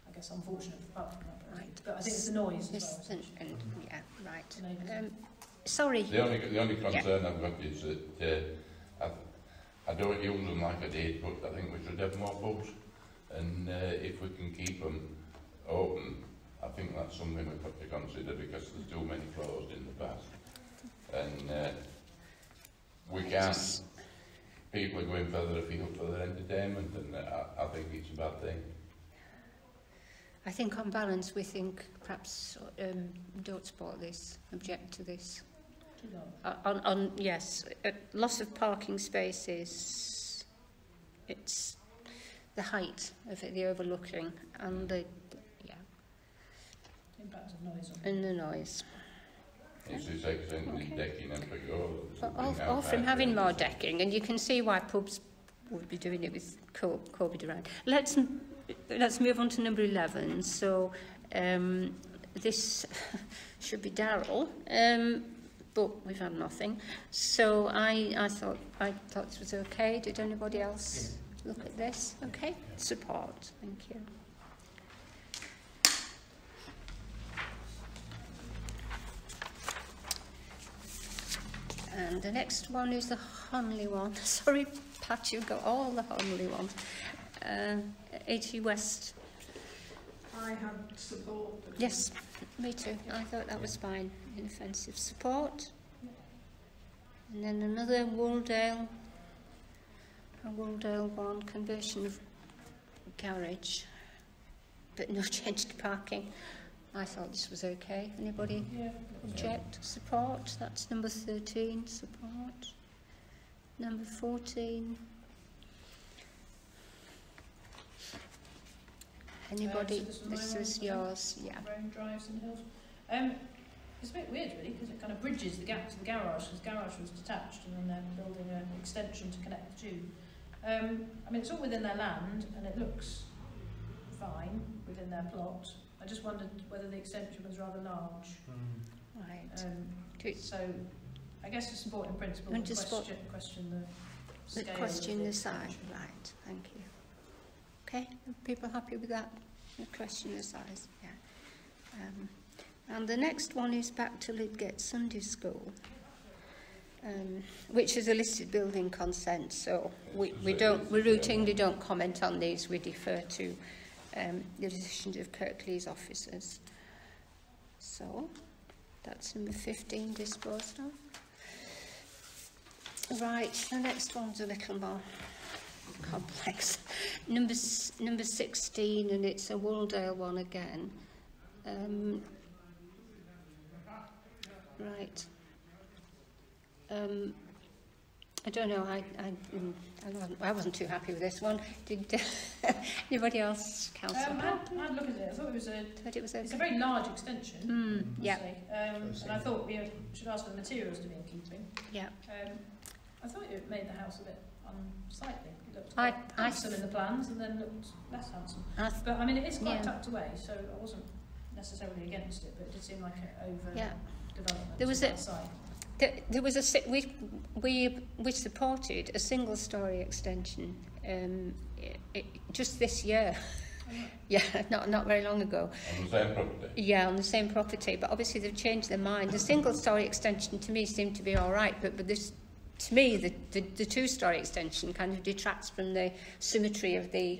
I guess, unfortunate for the parking lot. Right. But I think it's the noise as well. Yeah, right. The neighbours. Sorry. The only concern I've got is that I don't use them like I did, but I think we should have more pubs, and if we can keep them open, I think that's something we've got to consider, because there's too many closed in the past, and we can't. People are going further afield for their entertainment, and I think it's a bad thing. I think on balance we think perhaps don't support this, object to this. Yes, loss of parking spaces, it's the height of it, the overlooking, and the impact of noise on and the noise. It's this extended decking and Or from having more decking, and you can see why pubs would be doing it with COVID around. Let's move on to number 11. So this should be Darryl, but we've had nothing. So I thought this was okay. Did anybody else look at this? Okay, support. Thank you. And the next one is the Honley one. Sorry, Pat, you've got all the Honley ones. 80 West. I had support. Yes, me too. I thought that was fine. Inoffensive support. And then another Wooldale. A Wooldale one, conversion of garage, but no change to parking. I thought this was okay. Anybody object? Support. That's number 13. Support. Number 14. Anybody? So this is yours. Yeah. Road drives and hills. It's a bit weird, really, because it kind of bridges the gap to the garage, because the garage was detached, and then they're building an extension to connect the two. It's all within their land, and it looks fine within their plot. I just wondered whether the extension was rather large. Right. So, I guess to support in principle, question the scale. Question the size. Right. Thank you. Okay. Are people happy with that? The question the size. Yeah. And the next one is back to Lidgate Sunday School, which is a listed building consent. So we routinely don't comment on these. We defer to the decisions of Kirklees officers. So that's number 15 disposed of. Right, the next one's a little more complex. Number 16, and it's a Wooldale one again. Right. I don't know. I wasn't too happy with this one. Did anybody else, Councillor? I'd look at it. I thought it was okay. It's a very large extension. Yeah. And I thought we should ask for the materials to be in keeping. Yeah. I thought it made the house a bit unsightly. It looked quite handsome in the plans, and then looked less handsome. But I mean, it is quite tucked away, so I wasn't necessarily against it. But it did seem like an over development. There was we supported a single-storey extension just this year. Yeah, not very long ago. On the same property? Yeah, on the same property, but obviously they've changed their mind. The single-storey extension to me seemed to be all right, but this, to me, the two-storey extension kind of detracts from the symmetry of the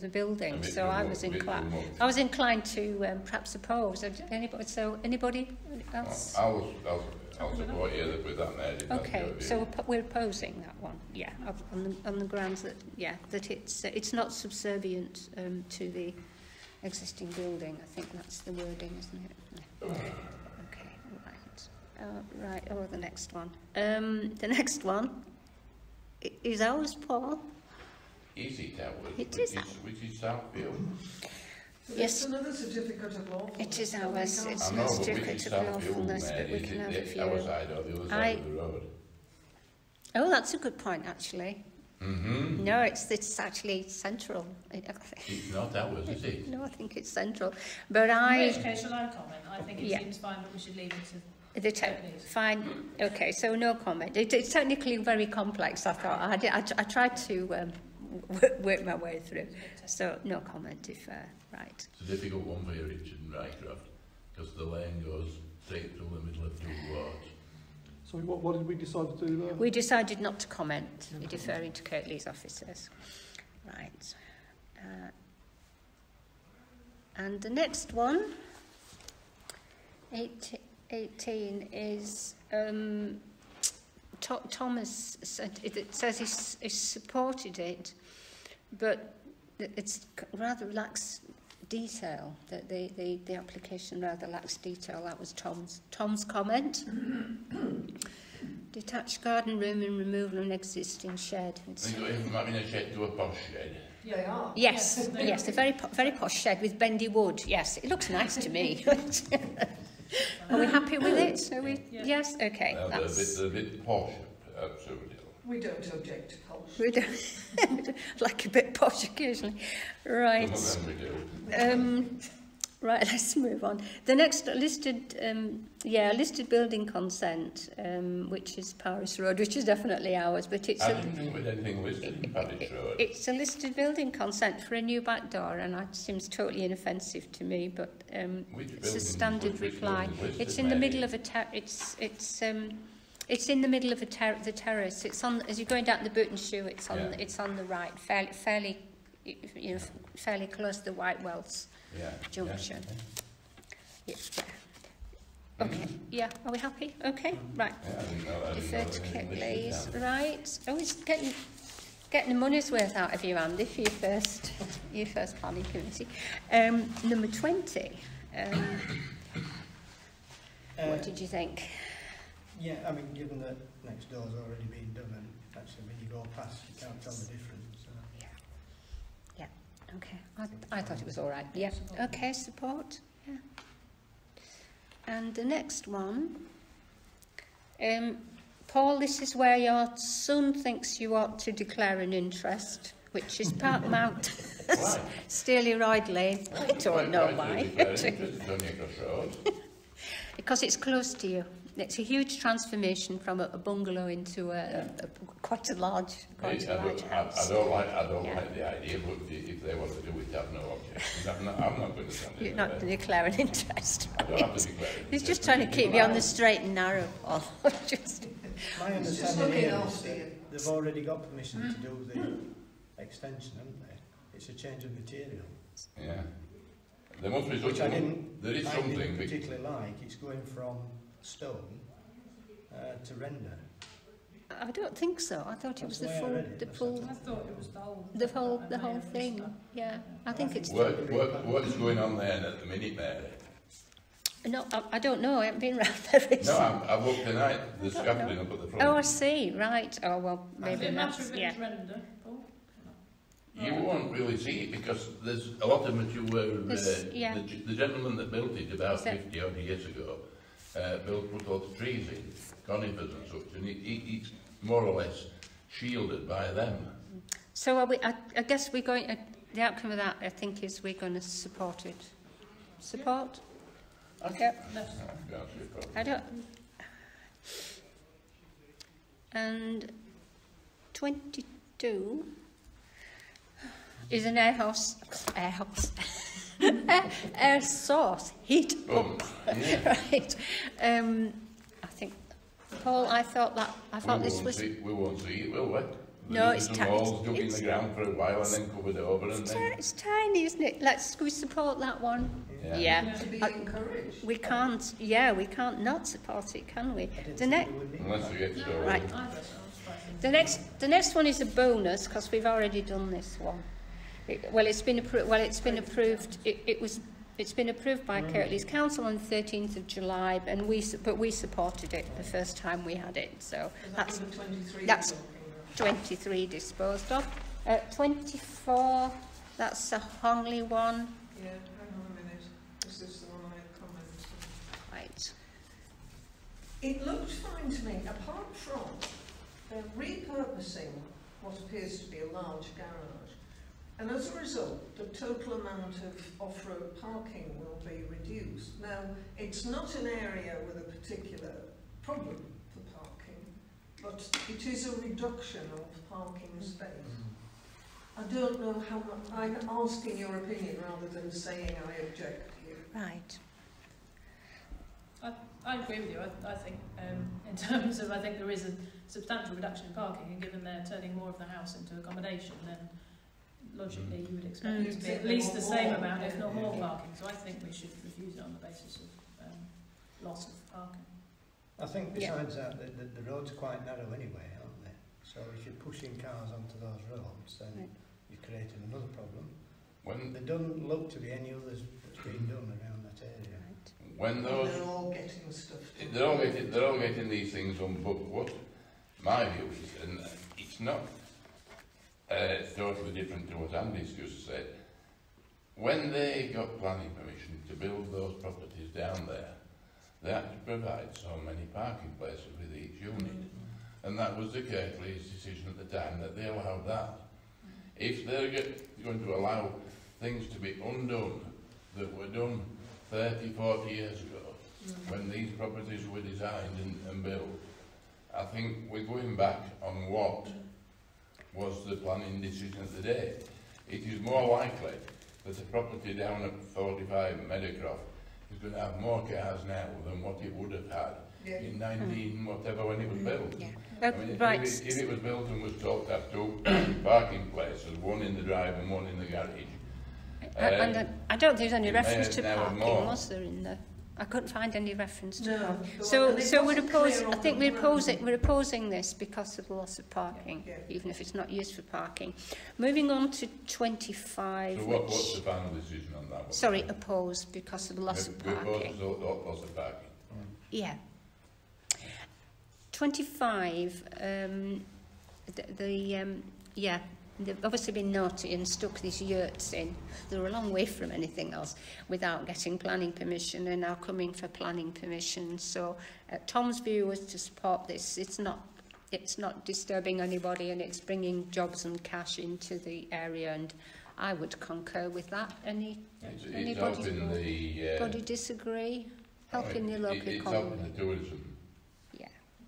building. So I was inclined to perhaps oppose. Anybody else? I'll support you with that, Mary. Okay, so we're opposing that one. Yeah, on the grounds that that it's not subservient to the existing building. I think that's the wording, isn't it? Okay, right. Oh, the next one. The next one is ours, Paul. Is it ours? It is. Which is Southfield. Yes. It's another certificate of lawfulness. It is ours. It's no certificate of lawfulness, but we can have a few. Our side or the other side of the road? Oh, that's a good point, actually. Mm-hmm. No, it's actually central. It's not ours, is it? No, I think it's central. But In which case, shall I comment? I think it seems fine, but we should leave it to fine. Okay, so no comment. It's technically very complex. I thought I tried to work my way through. So no comment if right. It's a difficult one for you, Richard and Rycroft, because the lane goes straight through the middle of two wards. So what did we decide to do there? We decided not to comment. We're deferring to Kirklees officers. Right. And the next one, 18, is Thomas said it says he supported it, but it's rather lacks detail. That the application rather lacks detail. That was Tom's comment. Detached garden room and removal of an existing shed. They got him from having a shed to a posh shed. Yeah, they are. Yes, yes, a very posh shed with bendy wood. Yes, it looks nice to me. Are we happy with it? Are we? Yeah. Yes. Okay. Well, they're a bit posh, absolutely. We don't object to posh. We don't like a bit posh occasionally, right? Some of them we do. Right. Let's move on. The next listed, listed building consent, which is Paris Road, which is definitely ours, but it's. I didn't think we had anything listed in Paris Road. It's a listed building consent for a new back door, and that seems totally inoffensive to me. But it's a standard reply. It's in the middle of a It's in the middle of the terrace. It's on as you're going down the Burton Shoe. It's on the right, fairly close to the White Wells junction. Yeah. Okay. Yeah. Are we happy? Okay. Right. Defer to Kirklees. Right. Oh, it's getting the money's worth out of you, Andy, for your first planning committee. Number 20. What did you think? Yeah, I mean, given that next door's already been done, and actually when you go past, you can't tell the difference. So. Yeah. Okay. I thought it was all right. Yeah. Okay. Support. Yeah. And the next one, Paul. This is where your son thinks you ought to declare an interest, which is Park Mount, Steely Royd Lane. I don't know why. Because it's close to you. It's a huge transformation from a bungalow into quite a large house. I don't like the idea, but if they want to do it, I have no objection. I'm not going to stand in You're not going to declare an interest. I don't have to declare it. He's just trying to keep you on the straight and narrow. Just My understanding here is that they've already got permission to do the extension, haven't they? It's a change of material. Yeah. There must be something. Which I didn't particularly like. It's going from stone to render. I don't think so. I thought it was the full. I thought it was the whole thing. Yeah, I think it's. What's going on there at the minute, Mary? No, I don't know. I haven't been round there recently. No, I looked tonight. The scaffolding up at the front. Oh, I see. Right. Oh well, maybe that's render. You won't really see it because there's a lot of mature. The gentleman that built it about 50 odd years ago put all the trees in, conifers and such, and it's more or less shielded by them. So are we, I guess we're going. The outcome of that, I think, is we're going to support it. Support. Okay. I don't. And 22 is an air source heat pump. Yeah. Right. I think, Paul, I thought this was. We won't see it, will we? No, it's tiny. Walls dug in the ground for a while and then covered over, and then. It's tiny, isn't it? Can we support that one? Yeah. To be encouraged. We can't. Yeah, we can't not support it, can we? Unless we get started. Right. The next one is a bonus because we've already done this one. It's been approved. It's been approved by Kirklees Council on the 13th of July, and we supported it the first time we had it. So that's 23 disposed of. 24. That's the Hongley one. Yeah, hang on a minute. This is the one I had comments on. Right. It looked fine to me, apart from they're repurposing what appears to be a large garage. And as a result, the total amount of off-road parking will be reduced. Now, it's not an area with a particular problem for parking, but it is a reduction of parking space. I don't know how much. I'm asking your opinion rather than saying I object to you. Right. I agree with you. I think in terms of, I think there is a substantial reduction in parking, and given they're turning more of the house into accommodation, then logically you would expect it to be at least the same amount, if not more parking. So I think we should refuse it on the basis of loss of parking. I think besides that, the roads are quite narrow anyway, aren't they? So if you're pushing cars onto those roads, then you're creating another problem. There doesn't look to be any others that's being done around that area. When those, they're all getting stuff. They're all getting these things on. But what my view is, and it's not totally different to what Andy's just said. When they got planning permission to build those properties down there, they had to provide so many parking places with each unit, and that was the Kirklees decision at the time that they allowed that. If they're going to allow things to be undone that were done 30, 40 years ago, when these properties were designed and built, I think we're going back on what was the planning decision of the day. It is more likely that a property down at 45 Meadowcroft is going to have more cars now than what it would have had in 19 whatever when it was built. I mean, if it was built and was told to have 2 parking places, one in the drive and one in the garage. And I don't think there's any reference to parking, was there, in the... I couldn't find any reference to parking. So we're opposing, I think we're opposing this because of the loss of parking, even if it's not used for parking. Moving on to 25. So what's the final decision on that one? Sorry, opposed because of the loss of parking. Loss of parking. Yeah. 25, they've obviously been naughty and stuck these yurts in. They're a long way from anything else without getting planning permission, and now coming for planning permission. So Tom's view was to support this. It's not disturbing anybody, and it's bringing jobs and cash into the area, and I would concur with that. Anybody disagree? Helping the local economy. It's helping the tourism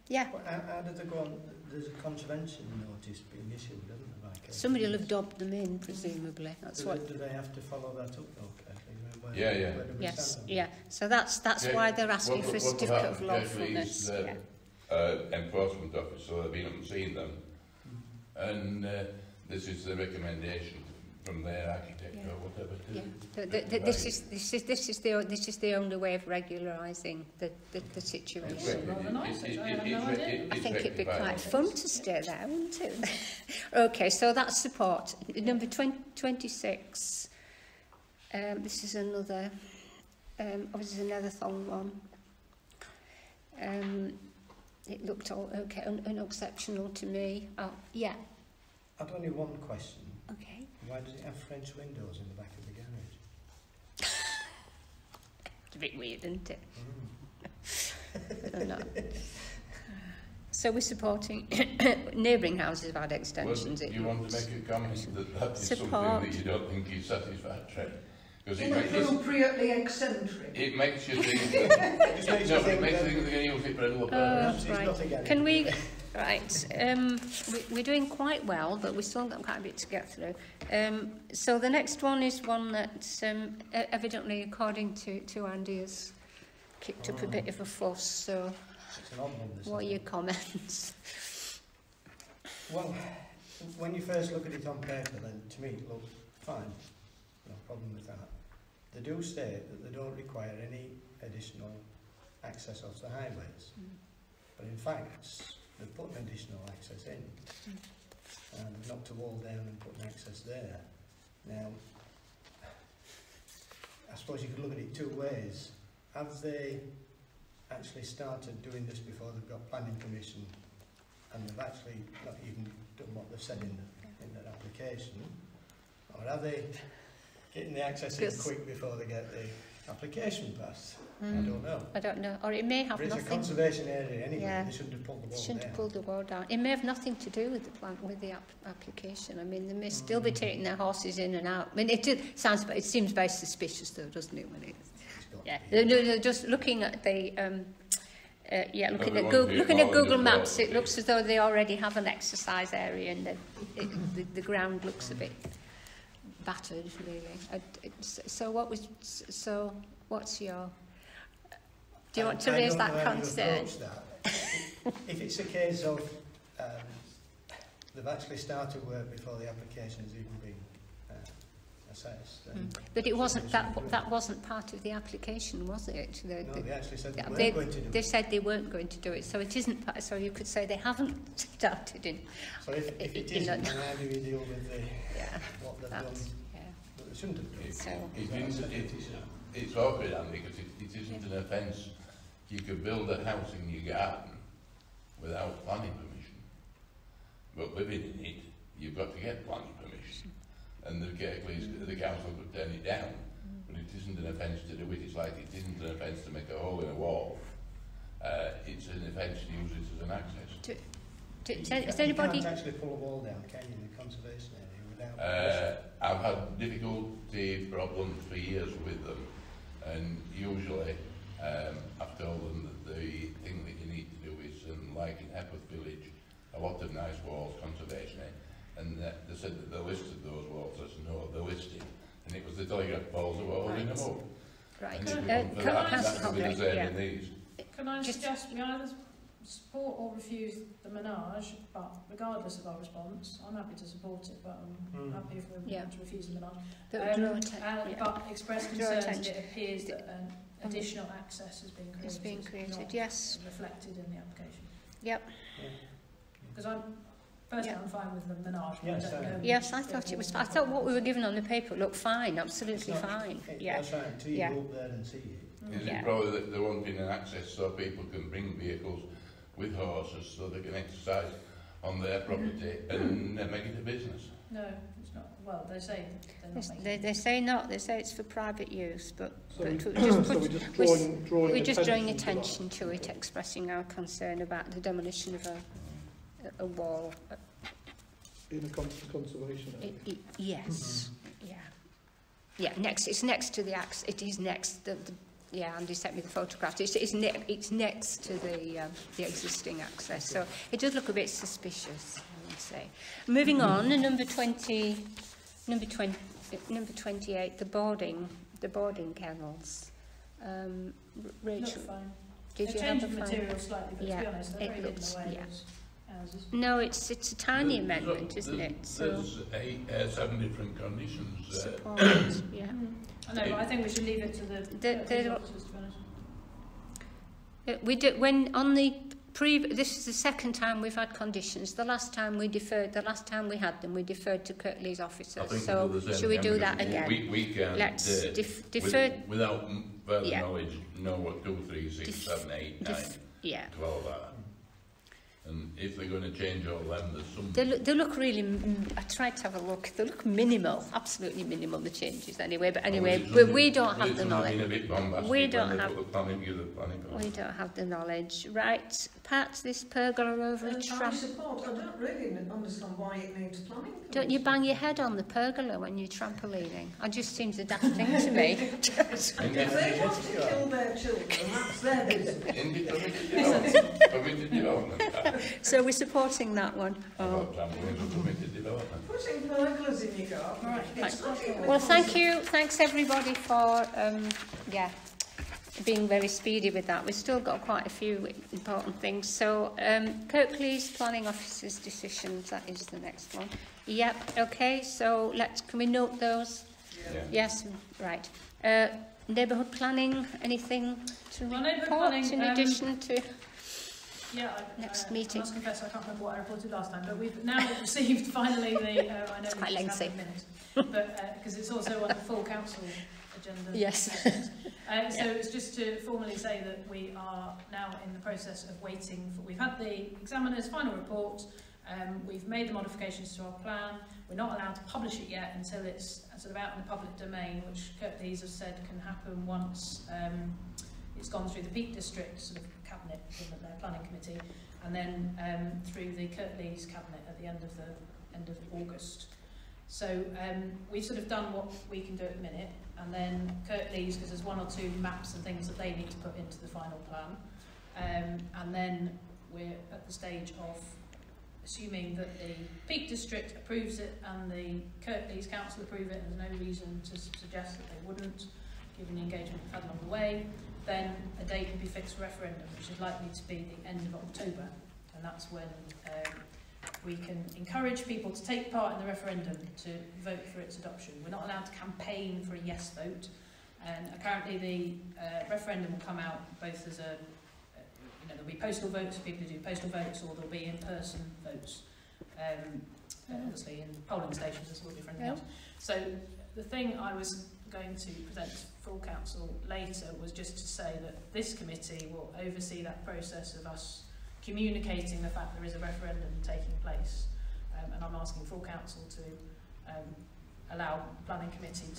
Yeah. Well, how did they go on? There's a contravention notice being issued, isn't there? Like, Somebody will have dobbed them in, presumably. That's do what. Do they have to follow that up, though, Kathleen? Where, Yeah. Where do we Yes. stand? Yeah. So that's why they're asking for a certificate of lawfulness. Yeah. Enforcement officer have been up and seen them, and this is the recommendation from their architect or whatever. This is the only way of regularising the situation. Rather nice, actually. I have no idea. I think it'd be quite fun to stay there, wouldn't it? Okay, so that's support. Number 26. This is another. This is another thong one. It looked all okay, unexceptional to me. Oh, yeah. I've only one question. Okay. Why does it have French windows in the back of the garage? It's a bit weird, isn't it? I don't know. So we're supporting neighbouring houses have had extensions. Well, you want to make a comment that is something that you don't think is satisfactory? Because Inappropriately eccentric. it makes you think. It makes you think they're going to use it for another purpose. Right. Can we? Right. We're doing quite well, but we've still got quite a bit to get through. So the next one is one that evidently, according to Andy, has kicked up a bit of a fuss. So, It's an odd one, this, what are your comments? Well, when you first look at it on paper, then to me it looks fine. No problem with that. They do state that they don't require any additional access off the highways. But in fact, they've put an additional access in. And they've knocked a wall down and put an access there. Now, I suppose you could look at it two ways. Have they actually started doing this before they've got planning permission, and they've actually not even done what they've said in their application? Or are they getting the access in quick before they get the application passed? I don't know. I don't know. Or it may have But it's nothing. a conservation area anyway. Yeah. They shouldn't have pulled the wall Shouldn't down. have pulled the wall down. It may have nothing to do with the plan, with the application. I mean, they may still be taking their horses in and out. I mean, it seems very suspicious, though, doesn't it? When they're just looking at the looking at Google Maps. It looks as though they already have an exercise area, and the ground looks a bit battered, really. So what's your? Do you want to raise that concern? If it's a case of they've actually started work before the application has even been assessed. But it wasn't that wasn't part of the application, was it? They actually said they weren't going to do it. They said they weren't going to do it, so it isn't part. So you could say they haven't started in. So if it isn't, then how do you deal with what they've done? But they shouldn't have done. It's awkward, Andy, because it isn't an offence. You could build a house in your garden without planning permission, but living in it, you've got to get planning permission. And the council could turn it down, but it isn't an offence to do it. It's like it isn't an offence to make a hole in a wall. It's an offence to use it as an access. Has anybody? You can't actually pull a wall down, can you, in the conservation area without? I've had difficulty problems for years with them, and usually I've told them that the thing that you need to do is, like in Hepworth Village, a lot of nice walls, conservation area. And they said that they listed those walls. I said, no, they're listed. And it was the telegraph poles that were holding them up. Right. Can I suggest we either support or refuse the menage, but regardless of our response, I'm happy to support it, but I'm happy if we want to refuse the menage. But express concerns that it appears that an additional access has been created. It's being created, not yes. reflected in the application. Yep. Because I'm fine with the menage. Yes, I thought it was. I thought what we were given on the paper looked fine, absolutely fine. That's right, until you go up there and see it. Is it probably that they're wanting an access so people can bring vehicles with horses so they can exercise on their property and make it a business? No, it's not. Well, they say they're not. They say not. They say it's for private use, but We're just drawing attention to it, expressing our concern about the demolition of a wall. In a conservation area. Yes. Yeah. Next, it's next to the access. It is next. The Yeah, Andy sent me the photograph. It's next to the existing access, so it does look a bit suspicious, I would say. Moving on, number 28, the boarding kennels. Rachel, Look fine. did They've you changed have the a material slightly, but to be honest, they're it very looks, hidden away. yeah. Those houses. No, it's a tiny amendment, isn't it? So There's 7 different conditions. support, yeah. I know, but I think we should leave it to the officers, to be honest. We did when on the this is the second time we've had conditions. The last time we had them, we deferred to Kirklees officers. So should we do that again? We can defer without further knowledge. Know what 2, 3, 6, 7, 8, 9, 12 are. And if they're going to change all them, there's some... They look really... I tried to have a look. They look minimal, absolutely minimal, the changes anyway. But anyway, we don't have the knowledge. We don't have the knowledge. Right, Pat, this pergola over a tram... I support. I don't really understand why it needs planning permission. Don't you bang your head on the pergola when you're trampolining? It just seems a daft thing to me. If they want to kill their children, that's their business. So we're supporting that one. Oh. Putting pergolas in your garden. Right. Well, thanks everybody for being very speedy with that. We've still got quite a few important things. So Kirklees Planning Officer's decisions, that is the next one. Yep, okay, so can we note those? Yeah. Yes, right. Neighbourhood planning, anything to report in addition to... next meeting. I must confess I can't remember what I reported last time, but we've now received finally the... I know it's quite lengthy. Minutes, but because it's also on the full council agenda. Yes. So it's just to formally say that we are now in the process of waiting for... We've had the examiner's final report. We've made the modifications to our plan. We're not allowed to publish it yet until it's sort of out in the public domain, which Kirklees has said can happen once it's gone through the Peak District sort of cabinet, their planning committee, and then through the Kirklees cabinet at the end of August. So we've sort of done what we can do at the minute, and then Kirklees, because there's 1 or 2 maps and things that they need to put into the final plan, and then we're at the stage of assuming that the Peak District approves it and the Kirklees Council approve it, and there's no reason to suggest that they wouldn't, given the engagement we've had along the way, then a date will be fixed for referendum, which is likely to be the end of October, and that's when we can encourage people to take part in the referendum to vote for its adoption. We're not allowed to campaign for a yes vote, and apparently the referendum will come out both as a there'll be postal votes for people who do postal votes, or there'll be in-person votes. Obviously, in polling stations, there's all different things. So the thing I was going to present to full council later was just to say that this committee will oversee that process of us communicating the fact there is a referendum taking place, and I'm asking full council to allow the planning committee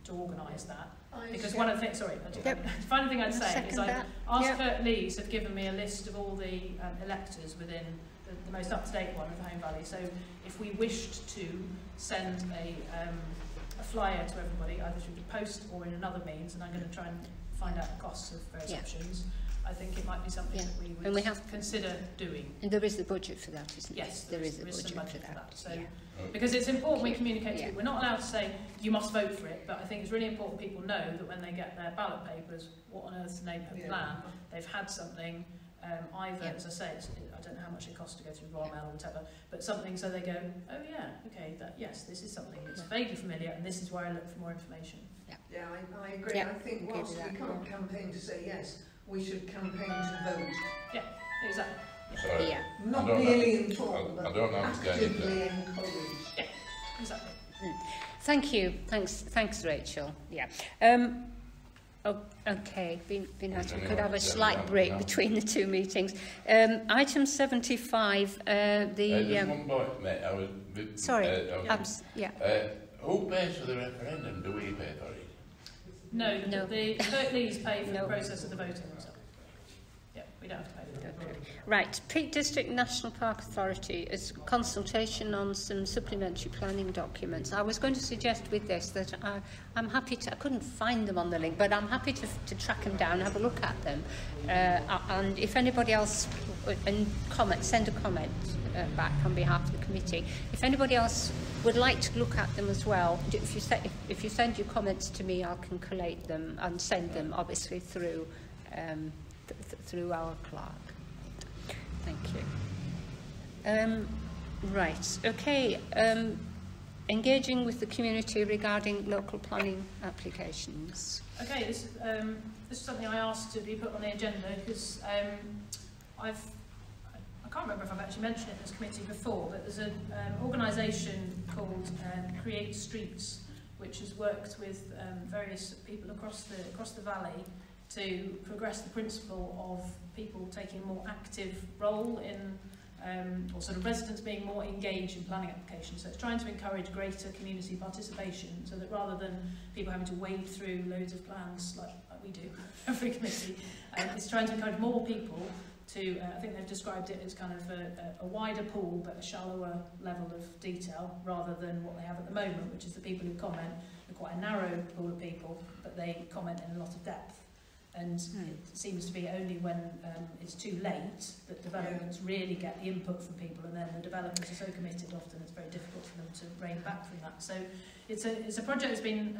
to organise that. Because one of the things, the final thing I'd say is I've asked Kirklees have given me a list of all the electors within the most up-to-date one of Home Valley. So if we wished to send a flyer to everybody, either through the post or in another means, and I'm going to try and find out the costs of various options, I think it might be something that we would consider doing. And there is the budget for that, isn't yes, there? Yes, there is some budget for that. So, because it's important we communicate to people. We're not allowed to say, you must vote for it, but I think it's really important people know that when they get their ballot papers, what on earth's the neighbourhood plan, they've had something, either, as I say, I don't know how much it costs to go through Royal Mail or whatever, but something so they go, oh yeah, okay, yes, this is something that's vaguely familiar, and this is where I look for more information. Yeah, I agree. I think whilst we can't campaign to say yes, we should campaign to vote. Yeah, exactly. Sorry. Yeah. Not merely informed, but I don't actively encourage. Yeah, exactly. Thank you. Thanks, Rachel. Yeah. Okay, been nice. We could have a slight break between the 2 meetings. Item 75. Just one point, mate. Who pays for the referendum? Do we pay for it? No. The Kirklees pay for the process of the voting themselves. Yeah, we don't have to pay for that. Right, Peak District National Park Authority is consultation on some supplementary planning documents. I was going to suggest with this that I'm happy to, I couldn't find them on the link, but I'm happy to track them down, have a look at them. And if anybody else, send a comment back on behalf of the committee. If anybody else would like to look at them as well, if you send your comments to me, I can collate them and send them obviously through through our clerk. Thank you. Right, okay. Engaging with the community regarding local planning applications. Okay, this is something I asked to be put on the agenda because I can't remember if I've actually mentioned it in this committee before, but there's an organisation called Create Streets, which has worked with various people across the valley to progress the principle of people taking a more active role in, or sort of residents being more engaged in planning applications. So it's trying to encourage greater community participation so that rather than people having to wade through loads of plans like we do every committee, it's trying to encourage more people to, I think they've described it as kind of a wider pool but a shallower level of detail rather than what they have at the moment, which is the people who comment are quite a narrow pool of people, but they comment in a lot of depth. And it seems to be only when it's too late that developments really get the input from people, and then the developers are so committed often it's very difficult for them to rein back from that. So it's a project that's been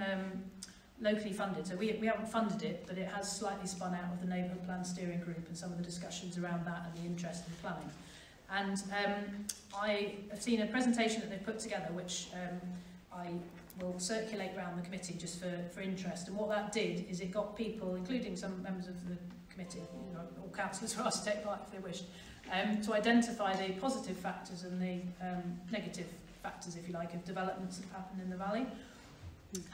locally funded, so we haven't funded it, but it has slightly spun out of the Neighbourhood Plan Steering Group and some of the discussions around that and the interest in planning. And I have seen a presentation that they've put together which I will circulate around the committee just for interest. And what that did is it got people, including some members of the committee, you know, all councillors or artists take part if they wished, to identify the positive factors and the negative factors, if you like, of developments that have happened in the valley.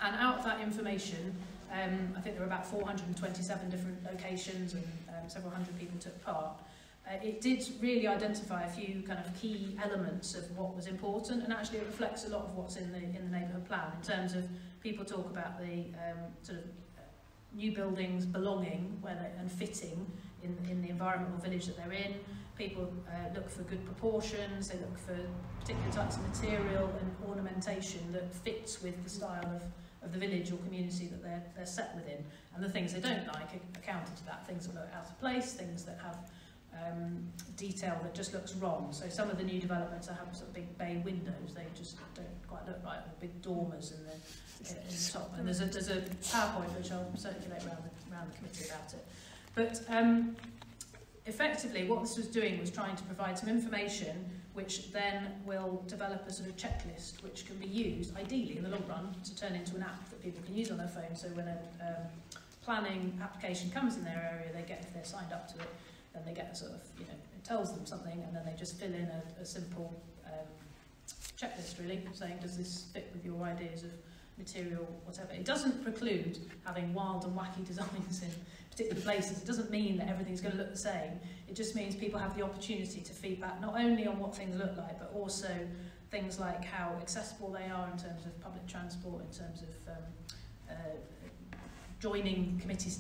And out of that information, I think there were about 427 different locations and several hundred people took part. It did really identify a few kind of key elements of what was important, and actually it reflects a lot of what's in the neighbourhood plan in terms of people talk about the sort of new buildings belonging and fitting in the environmental village that they're in. People look for good proportions, they look for particular types of material and ornamentation that fits with the style of the village or community that they're set within. And the things they don't like are counter to that, things that look out of place, things that have detail that just looks wrong. So some of the new developments that have sort of big bay windows, they just don't quite look right, with big dormers in the top. And there's a PowerPoint which I'll circulate around the committee about it. But effectively what this was doing was trying to provide some information which then will develop a sort of checklist which can be used, ideally in the long run, to turn into an app that people can use on their phone. So when a planning application comes in their area, they get, if they're signed up to it, then they get a sort of, you know, it tells them something, and then they just fill in a simple checklist, really, saying, does this fit with your ideas of material, whatever. It doesn't preclude having wild and wacky designs in particular places. It doesn't mean that everything's going to look the same. It just means people have the opportunity to feedback not only on what things look like, but also things like how accessible they are in terms of public transport, in terms of joining communities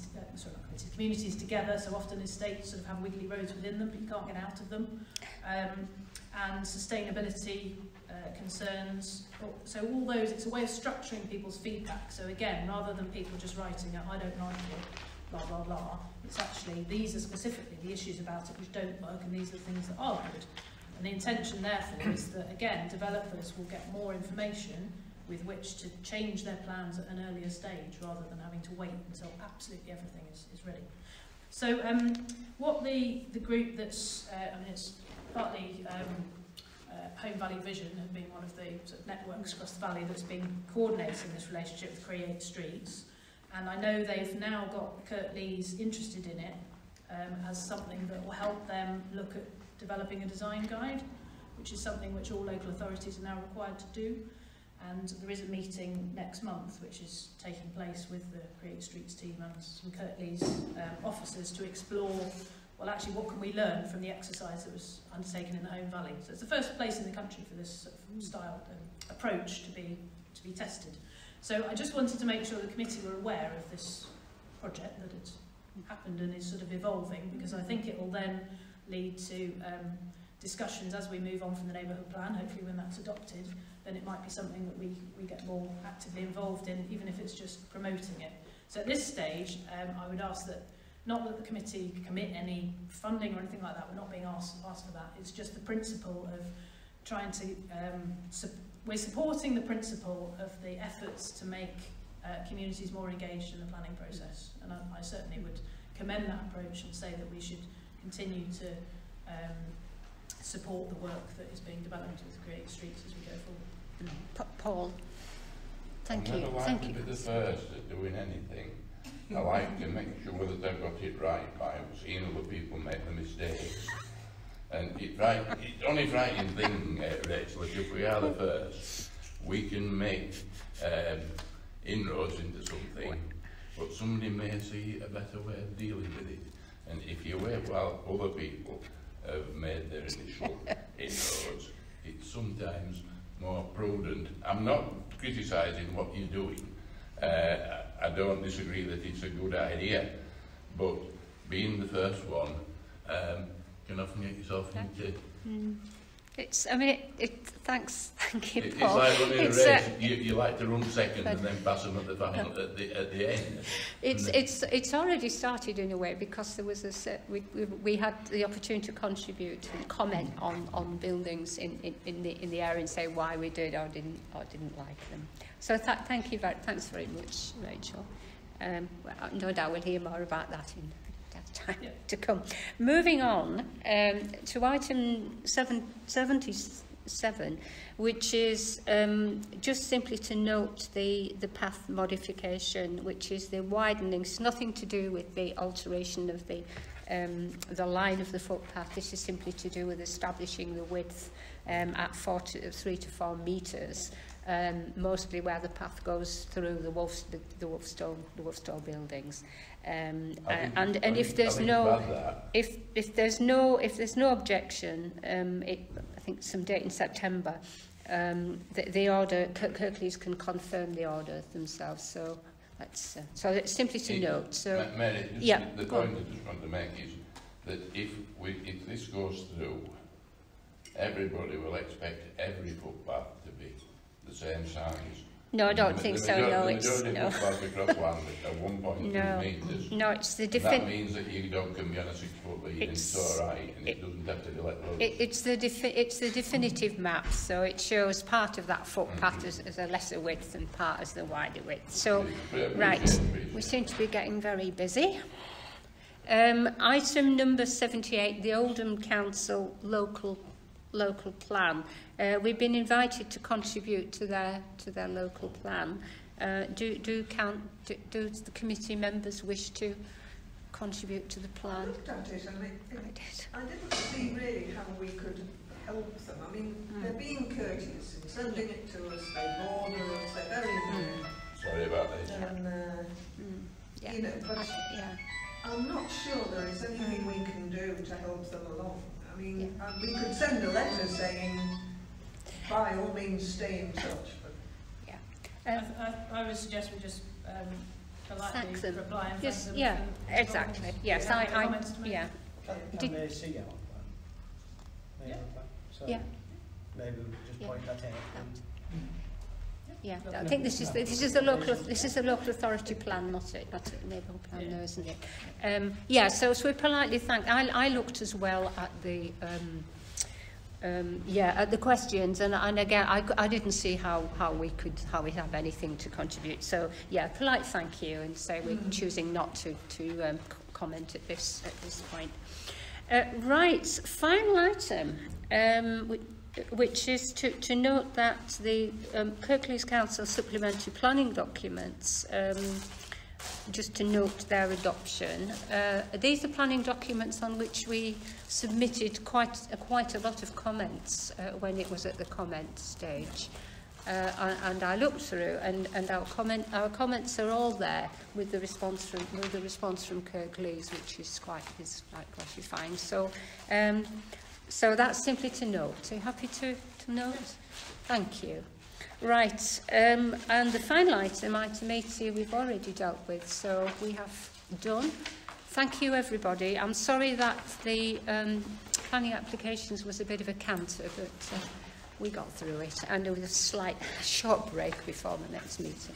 together. So often estates sort of have wiggly roads within them, but you can't get out of them. And sustainability concerns. So all those, it's a way of structuring people's feedback. So again, rather than people just writing, I don't like it, blah, blah, blah, it's actually, these are specifically the issues about it which don't work, and these are the things that are good. And the intention, therefore, is that, again, developers will get more information with which to change their plans at an earlier stage rather than having to wait until absolutely everything is ready. So what the group that's, I mean, it's partly Home Valley Vision has been one of the sort of networks across the valley that's been coordinating this relationship with Create Streets. And I know they've now got Kurt Lees interested in it as something that will help them look at developing a design guide, which is something which all local authorities are now required to do. And there is a meeting next month which is taking place with the Create Streets team and some Kurt Lees officers to explore, well, actually, what can we learn from the exercise that was undertaken in the Home Valley. So it's the first place in the country for this sort of style approach to be tested. So I just wanted to make sure the committee were aware of this project, that it's happened and is sort of evolving, because I think it will then lead to discussions as we move on from the neighbourhood plan. Hopefully when that's adopted, then it might be something that we get more actively involved in, even if it's just promoting it. So at this stage, I would ask that, not that the committee commit any funding or anything like that, we're not being asked for that, it's just the principle of trying to, we're supporting the principle of the efforts to make communities more engaged in the planning process, and I certainly would commend that approach and say that we should continue to support the work that is being developed with Creative Streets as we go forward. Paul, thank you. I never like to be the first at doing anything. I like to make sure that I've got it right by seeing other people make the mistakes. And it's only frightening thing, Rachel, if we are the first, we can make inroads into something, but somebody may see a better way of dealing with it. And if you wait while other people have made their initial inroads, it's sometimes more prudent. I'm not criticising what you're doing. I don't disagree that it's a good idea, but being the first one can often get yourself into... It's, I mean, thank you, It's Paul. like running a race. You like to run second and then pass them at the final, at the end. It's already started in a way, because there was we had the opportunity to contribute and comment on buildings in the area and say why we did or didn't like them. So thanks very much, Rachel. No doubt we'll hear more about that in time to come. Moving on to item 77, which is just simply to note the path modification, which is the widening. It's nothing to do with the alteration of the line of the footpath. This is simply to do with establishing the width at 3 to 4 metres. Mostly where the path goes through the Wolfstall buildings, and if there's no objection, I think some date in September, the order, Kirklees can confirm the order themselves. So that's simply to note. So Mary, the point I just want to make is that if this goes through, everybody will expect every footpath to be the same size. No, I don't think so. No, it's no. Across land at 1.2 metres. No, it's the that means that your dog can be on a 6-foot lead, and it's all right, and it doesn't have to be let loose. It's the definitive map, so it shows part of that footpath as a lesser width and part as the wider width. So, right, we seem to be getting very busy. Item number 78, the Oldham Council local plan. We've been invited to contribute to their local plan. Do the committee members wish to contribute to the plan? I looked at it and I didn't see really how we could help them. I mean, they're being courteous in sending it to us. They border us. They're very Sorry about this. And you know, but I'm not sure there is anything we can do to help them along. I mean, we could send a letter saying, by all means, stay in touch. But I would suggest we just politely reply and yes, thank them. Exactly. Yes, Can they see our plan? So maybe we'll just point that out. I think this is a local authority plan, not a neighbourhood plan, though, isn't it? So we politely thank. I looked as well at the at the questions, and again I didn't see how we have anything to contribute. So polite thank you, and say we're choosing not to comment at this point. Right, final item. Which is to note that the Kirklees Council supplementary planning documents, just to note their adoption. These are planning documents on which we submitted quite a lot of comments when it was at the comment stage. And I looked through, and our comments are all there with the response from Kirklees, which is quite gratifying. So that's simply to note. Are you happy to note? Thank you. Right, and the final item 80, we've already dealt with, so we have done. Thank you, everybody. I'm sorry that the planning applications was a bit of a canter, but we got through it, and there was a slight short break before the next meeting.